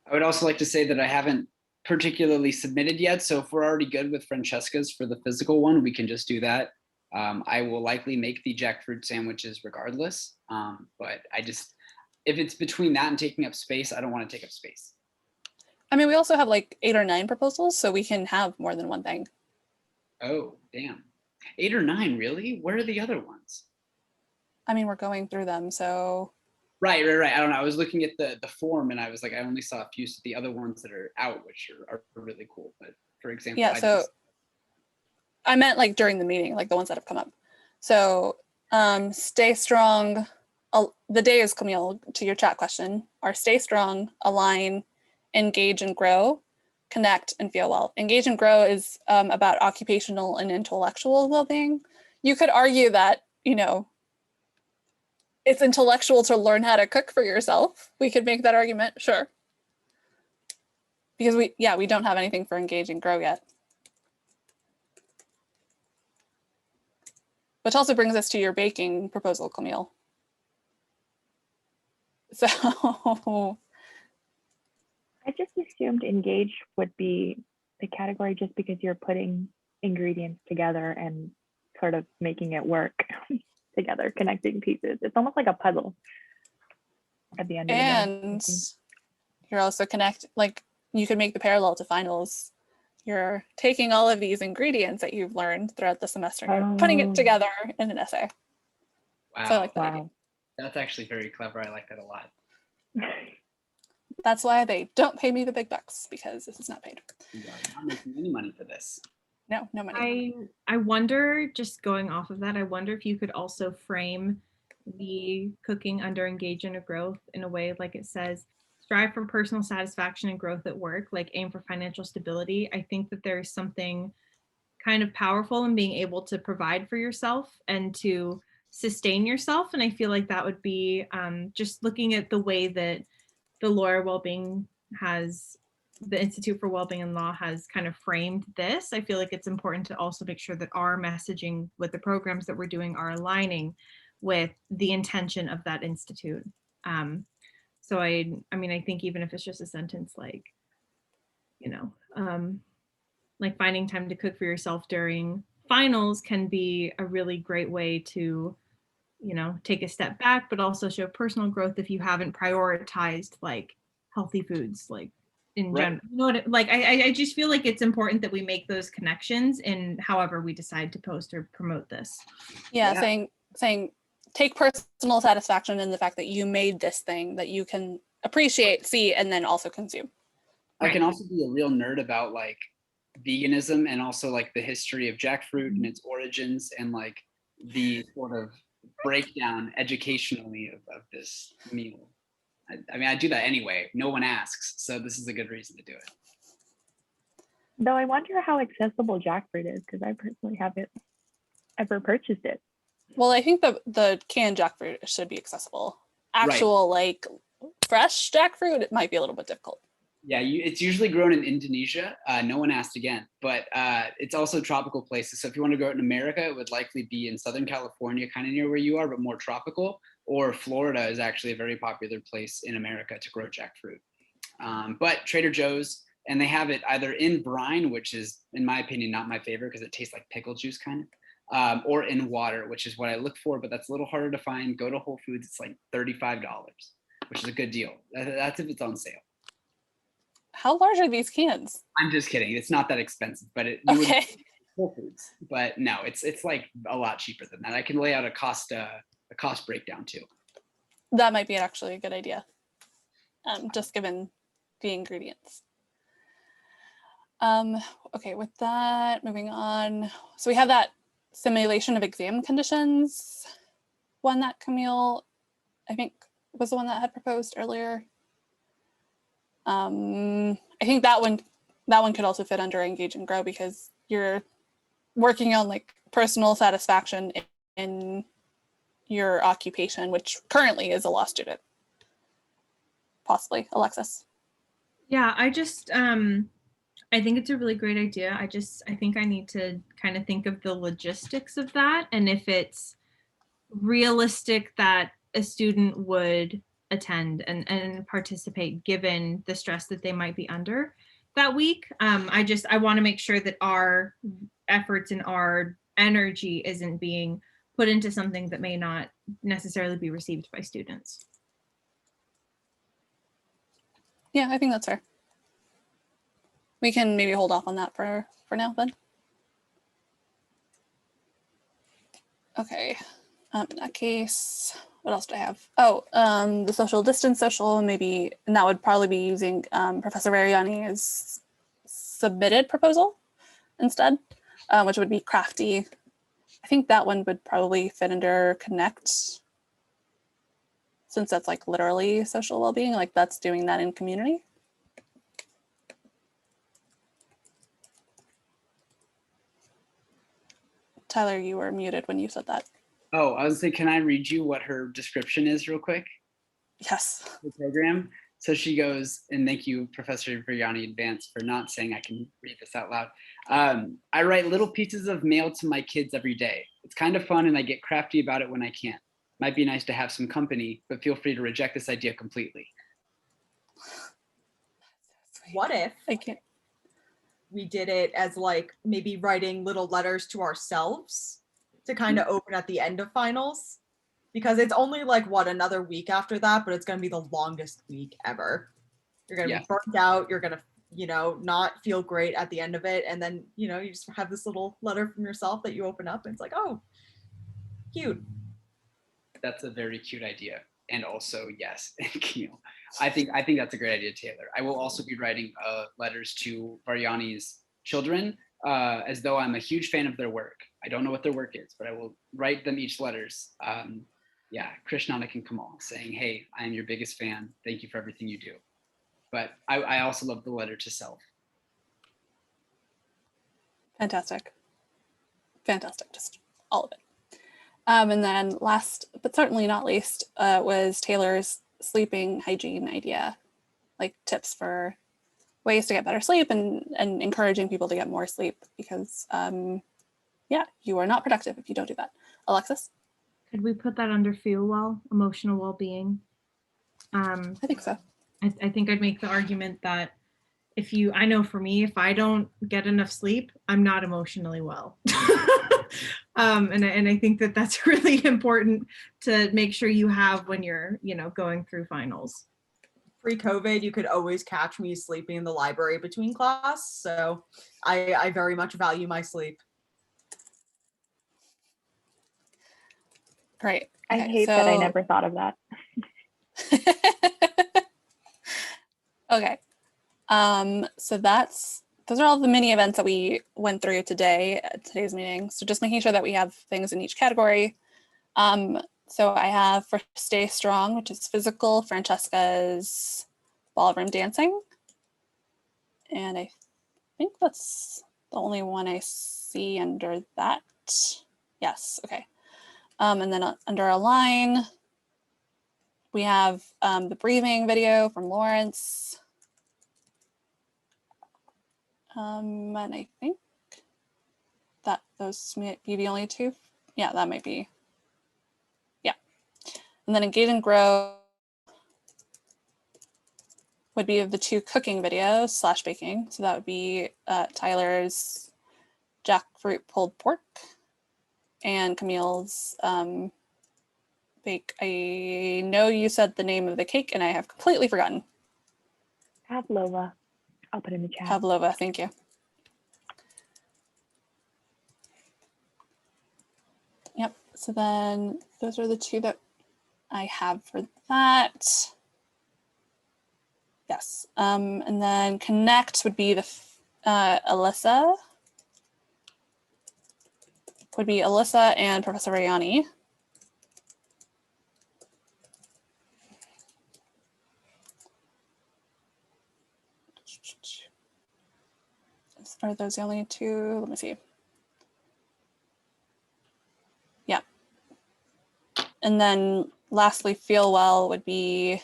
I would also like to say that I haven't particularly submitted yet. So if we're already good with Francesca's for the physical one, we can just do that. I will likely make the jackfruit sandwiches regardless. But if it's between that and taking up space, I don't want to take up space. I mean, we also have like 8 or 9 proposals, so we can have more than one thing. Oh, damn. 8 or 9, really? Where are the other ones? I mean, we're going through them, so. Right. I don't know. I was looking at the form and I was like, I only saw a few. So the other ones that are out, which are really cool. But for example, Yeah, I meant like during the meeting, like the ones that have come up. So stay strong. The day is, Camille, to your chat question, are stay strong, align, engage and grow, connect and feel well. Engage and grow is about occupational and intellectual well-being. You could argue that, it's intellectual to learn how to cook for yourself. We could make that argument, sure. Because we don't have anything for engage and grow yet. Which also brings us to your baking proposal, Camille. So I just assumed engage would be the category just because you're putting ingredients together and sort of making it work together, connecting pieces. It's almost like a puzzle at the end of the day. And you're also you could make the parallel to finals. You're taking all of these ingredients that you've learned throughout the semester and you're putting it together in an essay. Wow. So I like that idea. That's actually very clever. I like that a lot. That's why they don't pay me the big bucks, because this is not paid. I'm not making any money for this. No money. I wonder, just going off of that, I wonder if you could also frame the cooking under engage and growth in a way like it says, strive for personal satisfaction and growth at work, like aim for financial stability. I think that there's something kind of powerful in being able to provide for yourself and to sustain yourself. And I feel like that would be just looking at the way that the Laura Wellbeing the Institute for Wellbeing and Law has kind of framed this. I feel like it's important to also make sure that our messaging with the programs that we're doing are aligning with the intention of that institute. So I think even if it's just a sentence like, like finding time to cook for yourself during finals can be a really great way to, take a step back, but also show personal growth if you haven't prioritized like healthy foods, like in general. I just feel like it's important that we make those connections in however we decide to post or promote this. Yeah. saying take personal satisfaction in the fact that you made this thing that you can appreciate, see, and then also consume. I can also be a real nerd about like veganism and also like the history of jackfruit and its origins and like the sort of breakdown educationally of this meal. I do that anyway. No one asks, so this is a good reason to do it. Though I wonder how accessible jackfruit is, because I personally haven't ever purchased it. Well, I think the canned jackfruit should be accessible. Actual like fresh jackfruit, it might be a little bit difficult. Yeah, it's usually grown in Indonesia. No one asked again, but it's also tropical places. So if you want to grow it in America, it would likely be in Southern California, kind of near where you are, but more tropical. Or Florida is actually a very popular place in America to grow jackfruit. But Trader Joe's, and they have it either in brine, which is, in my opinion, not my favorite because it tastes like pickle juice kind of, or in water, which is what I look for, but that's a little harder to find. Go to Whole Foods, it's like $35, which is a good deal. That's if it's on sale. How large are these cans? I'm just kidding. It's not that expensive, but okay. Whole Foods. But no, it's like a lot cheaper than that. I can lay out a cost breakdown too. That might be actually a good idea. Just given the ingredients. Okay, with that, moving on. So we have that simulation of exam conditions one that Camille I think was the one that had proposed earlier. I think that one could also fit under engage and grow because you're working on like personal satisfaction in your occupation, which currently is a law student. Possibly, Alexis. Yeah, I just I think it's a really great idea. I think I need to kind of think of the logistics of that and if it's realistic that a student would attend and participate given the stress that they might be under that week. I want to make sure that our efforts and our energy isn't being put into something that may not necessarily be received by students. Yeah, I think that's fair. We can maybe hold off on that for now then. Okay, in that case, what else do I have? Oh, the social distance social, maybe, and that would probably be using Professor Varyani's submitted proposal instead, which would be crafty. I think that one would probably fit under connect, since that's like literally social well-being, like that's doing that in community. Tyler, you were muted when you said that. Oh, I was saying, can I read you what her description is real quick? Yes. The program. So she goes, and thank you, Professor Varyani Advance, for not saying I can read this out loud. I write little pieces of mail to my kids every day. It's kind of fun and I get crafty about it when I can. Might be nice to have some company, but feel free to reject this idea completely. What if I can't. we did it as like maybe writing little letters to ourselves to kind of open at the end of finals? Because it's only like what, another week after that, but it's going to be the longest week ever. You're going to be burnt out. You're going to, you know, not feel great at the end of it. And then, you know, you just have this little letter from yourself that you open up and it's like, oh, cute. That's a very cute idea. And also, yes, Camille. I think that's a great idea, Taylor. I will also be writing letters to Varyani's children as though I'm a huge fan of their work. I don't know what their work is, but I will write them each letters. Yeah, Krishnanik and Kamal saying, hey, I am your biggest fan. Thank you for everything you do. But I also love the letter to self. Fantastic. Fantastic, just all of it. And then last, but certainly not least, was Taylor's sleeping hygiene idea, like tips for ways to get better sleep and encouraging people to get more sleep because, yeah, you are not productive if you don't do that. Alexis? Could we put that under feel well, emotional well-being? I think so. I think I'd make the argument that I know for me, if I don't get enough sleep, I'm not emotionally well. And I think that that's really important to make sure you have when you're, you know, going through finals. Pre-COVID, you could always catch me sleeping in the library between class. So I very much value my sleep. Great. I hate that I never thought of that. Okay. So those are all the mini events that we went through today at today's meeting. So just making sure that we have things in each category. So I have for Stay Strong, which is physical, Francesca's ballroom dancing. And I think that's the only one I see under that. Yes, okay. And then under Align, we have the breathing video from Lawrence. And I think that those might be the only two. Yeah, that might be. Yeah. And then Engage and Grow would be the two cooking videos / baking. So that would be Tyler's jackfruit pulled pork and Camille's bake. I know you said the name of the cake and I have completely forgotten. Pavlova. I'll put in the chat. Pavlova, thank you. Yep, so then those are the two that I have for that. Yes, and then Connect would be the Alyssa. Would be Alyssa and Professor Varyani. Are those the only two? Let me see. Yeah. And then lastly, feel well would be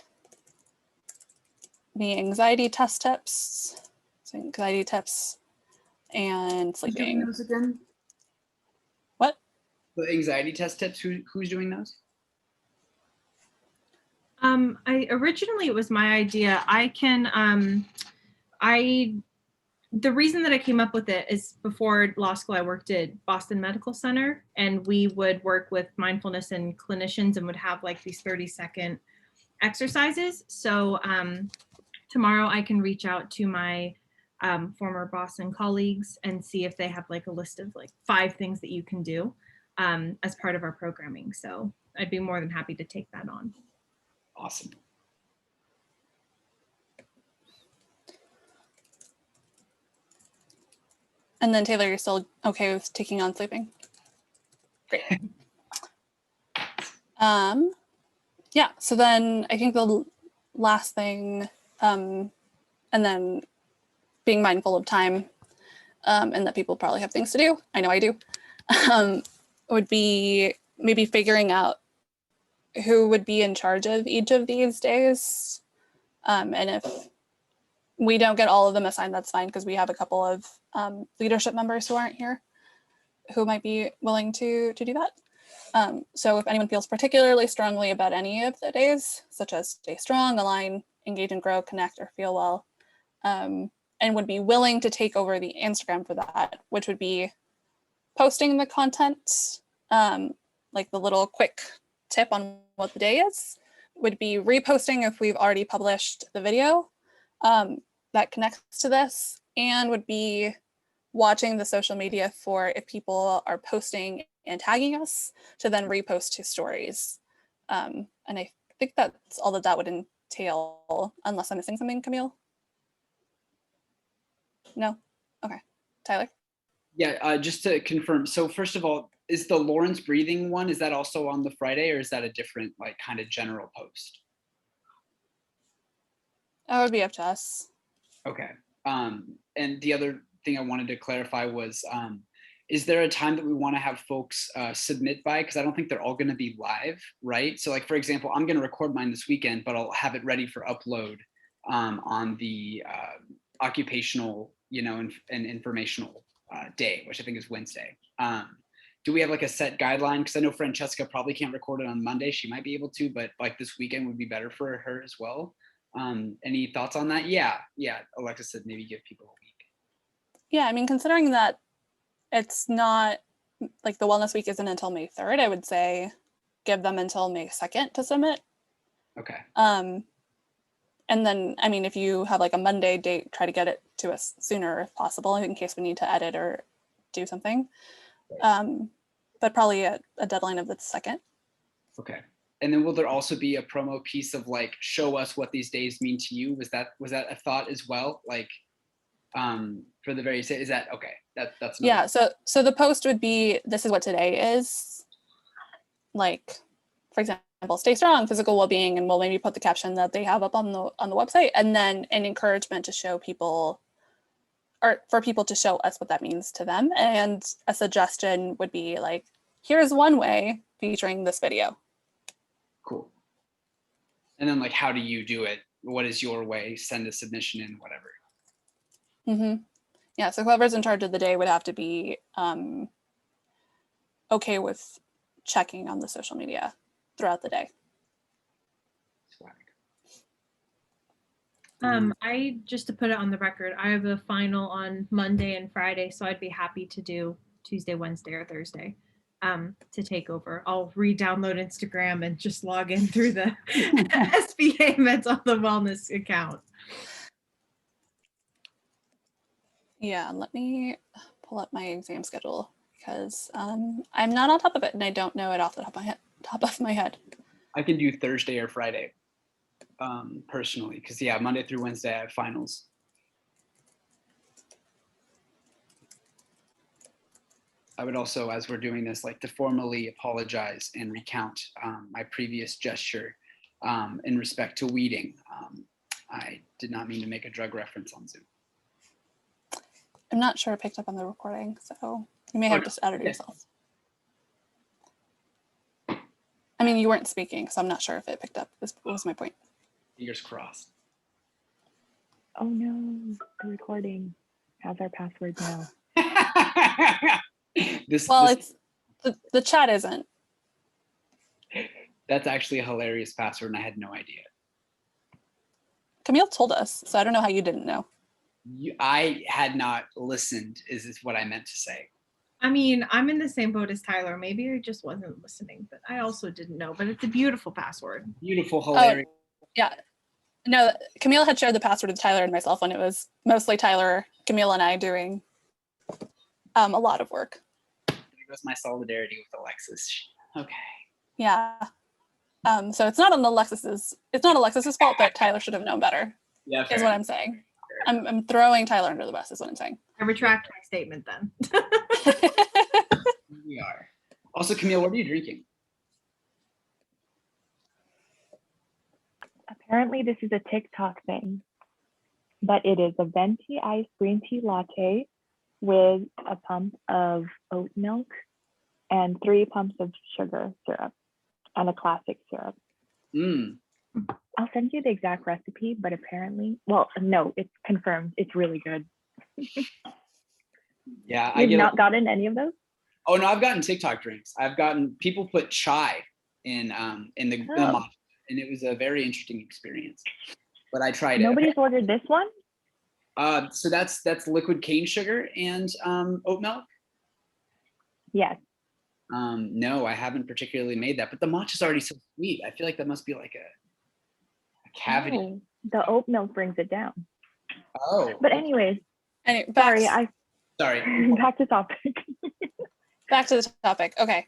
the anxiety test tips. So anxiety tips and Who's doing sleeping. those again? What? The anxiety test tips, who's doing those? I originally, it was my idea. The reason that I came up with it is before law school, I worked at Boston Medical Center, and we would work with mindfulness and clinicians and would have like these 30-second exercises. So tomorrow I can reach out to my former Boston colleagues and see if they have like a list of like 5 things that you can do as part of our programming. So I'd be more than happy to take that on. Awesome. And then Taylor, you're still okay with taking on sleeping? Great. Yeah, so then I think the last thing, and then being mindful of time, and that people probably have things to do, I know I do, would be maybe figuring out who would be in charge of each of these days. And if we don't get all of them assigned, that's fine, because we have a couple of leadership members who aren't here who might be willing to do that. So if anyone feels particularly strongly about any of the days, such as stay strong, align, engage and grow, connect, or feel well, and would be willing to take over the Instagram for that, which would be posting the content, like the little quick tip on what the day is, would be reposting if we've already published the video that connects to this, and would be watching the social media for if people are posting and tagging us to then repost to stories. And I think that's all that would entail, unless I'm missing something, Camille? No? Okay. Tyler? Yeah, just to confirm. So first of all, is the Lawrence breathing one, is that also on the Friday, or is that a different like kind of general post? That would be up to us. Okay. And the other thing I wanted to clarify was, is there a time that we want to have folks submit by? Because I don't think they're all going to be live, right? So like, for example, I'm going to record mine this weekend, but I'll have it ready for upload on the occupational, and informational day, which I think is Wednesday. Do we have like a set guideline? Because I know Francesca probably can't record it on Monday. She might be able to, but like this weekend would be better for her as well. Any thoughts on that? Yeah. Alexis said maybe give people a week. Yeah, I mean, considering that it's not like the Wellness Week isn't until May 3rd, I would say give them until May 2nd to submit. Okay. And then, I mean, if you have like a Monday date, try to get it to us sooner if possible, in case we need to edit or do something. But probably a deadline of the 2nd. Okay. And then will there also be a promo piece of like, show us what these days mean to you? Was that a thought as well? Like, for the various, is that, okay, that's another. Yeah, so the post would be, this is what today is. Like, for example, stay strong, physical well-being, and we'll maybe put the caption that they have up on the website, and then an encouragement to show people, or for people to show us what that means to them. And a suggestion would be like, here's one way featuring this video. Cool. And then like, how do you do it? What is your way? Send a submission in, whatever. Mm-hmm. Yeah, so whoever's in charge of the day would have to be okay with checking on the social media throughout the day. I, just to put it on the record, I have a final on Monday and Friday, so I'd be happy to do Tuesday, Wednesday, or Thursday to take over. I'll re-download Instagram and just log in through the SBA Mental Health Wellness account. Yeah, let me pull up my exam schedule, because I'm not on top of it and I don't know it off the top of my head. I can do Thursday or Friday, personally, because yeah, Monday through Wednesday I have finals. I would also, as we're doing this, like to formally apologize and recount my previous gesture in respect to weeding. I did not mean to make a drug reference on Zoom. I'm not sure it picked up on the recording, so you may have Okay. just outed yourself. I mean, you weren't speaking, so I'm not sure if it picked up. This was my point. Fingers crossed. Oh no, the recording has our password now. Well, This it's the chat isn't. that's actually a hilarious password, and I had no idea. Camille told us, so I don't know how you didn't know. I had not listened, is what I meant to say. I mean, I'm in the same boat as Tyler. Maybe I just wasn't listening, but I also didn't know. But it's a beautiful password. Beautiful, hilarious. Yeah. No, Camille had shared the password with Tyler and myself when it was mostly Tyler, Camille, and I doing a lot of work. There goes my solidarity with Alexis. Okay. Yeah. So it's not Alexis's fault, but Tyler should have known better, Yeah, is what I'm saying. I'm throwing Tyler under the bus, is what I'm saying. I retract my statement then. We are. Also, Camille, what are you drinking? Apparently this is a TikTok thing, but it is a venti iced green tea latte with a pump of oat milk and 3 pumps of sugar syrup and a classic syrup. Mm. I'll send you the exact recipe, but apparently, well, no, it's confirmed. It's really good. Yeah, I You've get. not gotten any of those? Oh no, I've gotten TikTok drinks. I've gotten people put chai in the Oh. matcha, and it was a very interesting experience. But I tried it. Nobody's ordered this one? So that's liquid cane sugar and oat milk. Yes. No, I haven't particularly made that, but the matcha's already so sweet. I feel like that must be like a cavity. Oh, the oat milk brings it down. Oh. But anyways, Anyway, sorry, Sorry. back to topic. back to the topic. Okay.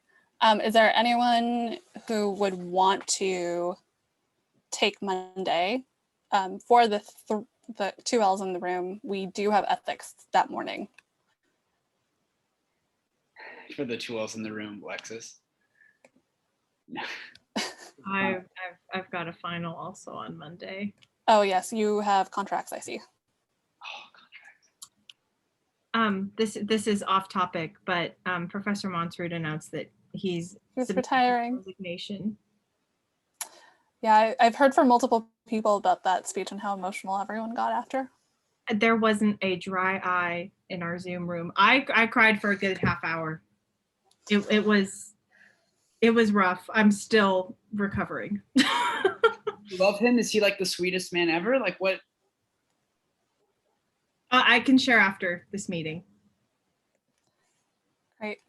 Is there anyone who would want to take Monday? For the 2 L's in the room, we do have ethics that morning. For the 2 L's in the room, Alexis. I've got a final also on Monday. Oh yes, you have contracts, I see. This is off topic, but Professor Monserud announced that he's retiring. Resignation. Yeah, I've heard from multiple people about that speech and how emotional everyone got after. There wasn't a dry eye in our Zoom room. I cried for a good half hour. It was rough. I'm still recovering. You love him? Is he like the sweetest man ever? Like what? I can share after this meeting. Great.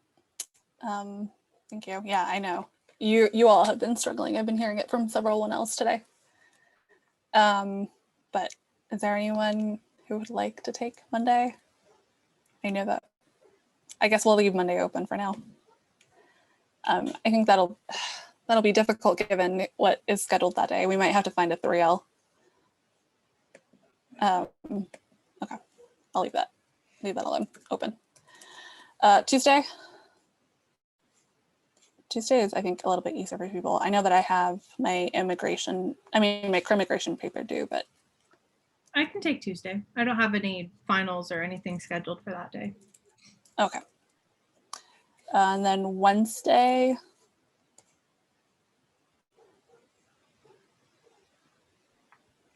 Thank you. Yeah, I know. You all have been struggling. I've been hearing it from several else today. But is there anyone who would like to take Monday? I know that. I guess we'll leave Monday open for now. I think that'll be difficult given what is scheduled that day. We might have to find a 3L. Okay, I'll leave that alone, open. Tuesday is, I think, a little bit easier for people. I know that I have my immigration paper due, but I can take Tuesday. I don't have any finals or anything scheduled for that day. okay. And then Wednesday.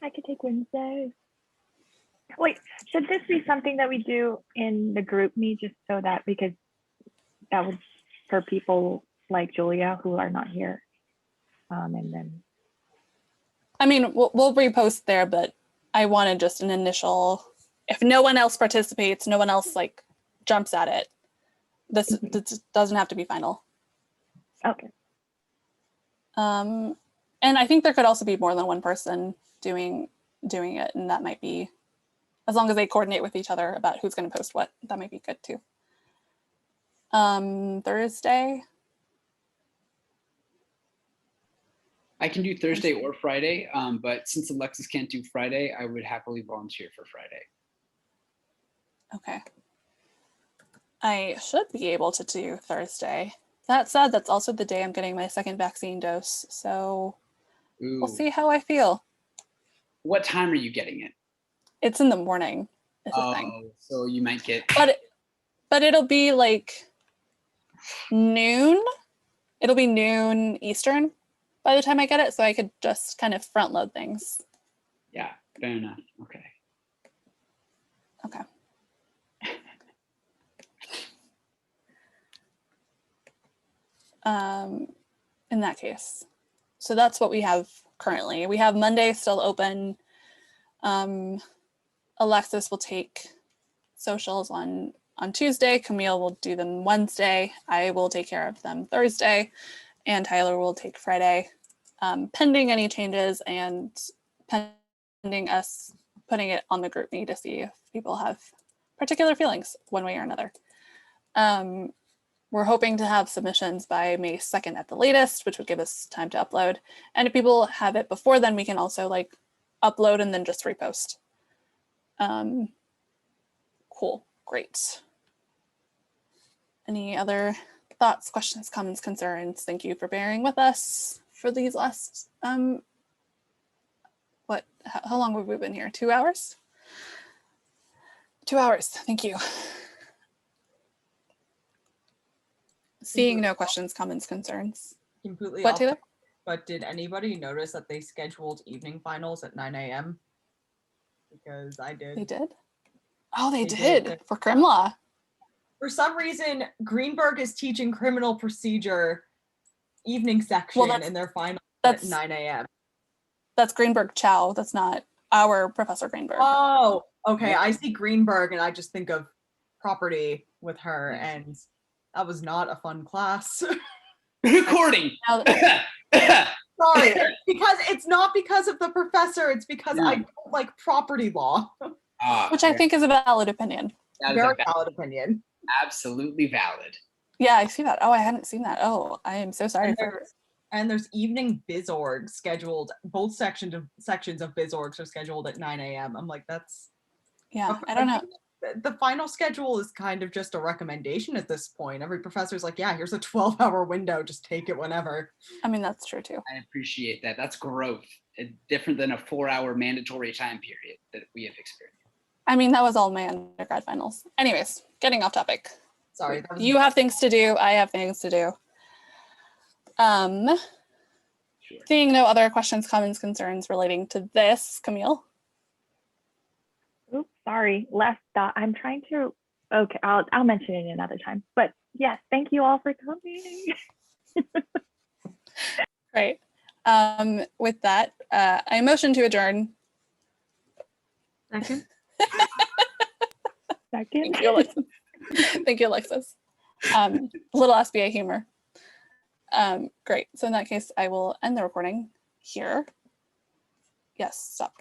I could take Wednesday. Wait, should this be something that we do in the group meet just so that, because that would, for people like Julia who are not here, and then. I mean, we'll repost there, but I wanted just an initial, if no one else participates, no one else like jumps at it, this doesn't have to be final. Okay. And I think there could also be more than one person doing it, and that might be, as long as they coordinate with each other about who's going to post what, that might be good too. Thursday. I can do Thursday or Friday, but since Alexis can't do Friday, I would happily volunteer for Friday. Okay. I should be able to do Thursday. That said, that's also the day I'm getting my second vaccine dose, so Ooh. we'll see how I feel. What time are you getting it? It's in the morning. is a thing. Oh, so you might get. But it'll be like noon. It'll be noon Eastern by the time I get it, so I could just kind of front load things. Yeah, fair enough. Okay. Okay. In that case, so that's what we have currently. We have Monday still open. Alexis will take socials on Tuesday. Camille will do them Wednesday. I will take care of them Thursday, and Tyler will take Friday, pending any changes and pending us putting it on the group me to see if people have particular feelings one way or another. We're hoping to have submissions by May 2nd at the latest, which would give us time to upload. And if people have it before then, we can also like upload and then just repost. Cool, great. Any other thoughts, questions, comments, concerns? Thank you for bearing with us for these last, how long have we been here? 2 hours? 2 hours, thank you. Seeing no questions, comments, concerns. Completely What, off Taylor? topic, but did anybody notice that they scheduled evening finals at 9 a.m.? Because I did. They did? Oh, they They did for crim law. For some reason, Greenberg is teaching criminal procedure evening section in their final at 9 a.m. That's Greenberg Chow. That's not our Professor Greenberg. Oh, okay. I see Greenberg and I just think of property with her, and that was not a fun class. Recording. Sorry, because it's not because of the professor, it's because I don't like property law. Which I think is a valid opinion. Very valid opinion. Absolutely valid. Yeah, I see that. Oh, I hadn't seen that. Oh, I am so sorry. And there's evening BizOrg scheduled. Both sections of BizOrgs are scheduled at 9 a.m. I'm like, that's. Yeah, I don't know. The final schedule is kind of just a recommendation at this point. Every professor's like, yeah, here's a 12-hour window. Just take it whenever. I mean, that's true too. I appreciate that. That's growth. It's different than a 4-hour mandatory time period that we have experienced. I mean, that was all my undergrad finals. Anyways, getting off topic. Sorry. You have things to do. I have things to do. Seeing no other questions, comments, concerns relating to this, Camille. Oops, sorry. Last thought. I'm trying to. Okay, I'll mention it another time. But yes, thank you all for coming. Great. With that, I motion to adjourn. Second. Thank you, Alexis. Thank you, Alexis. Little S.B.A. humor. Great. So in that case, I will end the recording here. Yes, stop.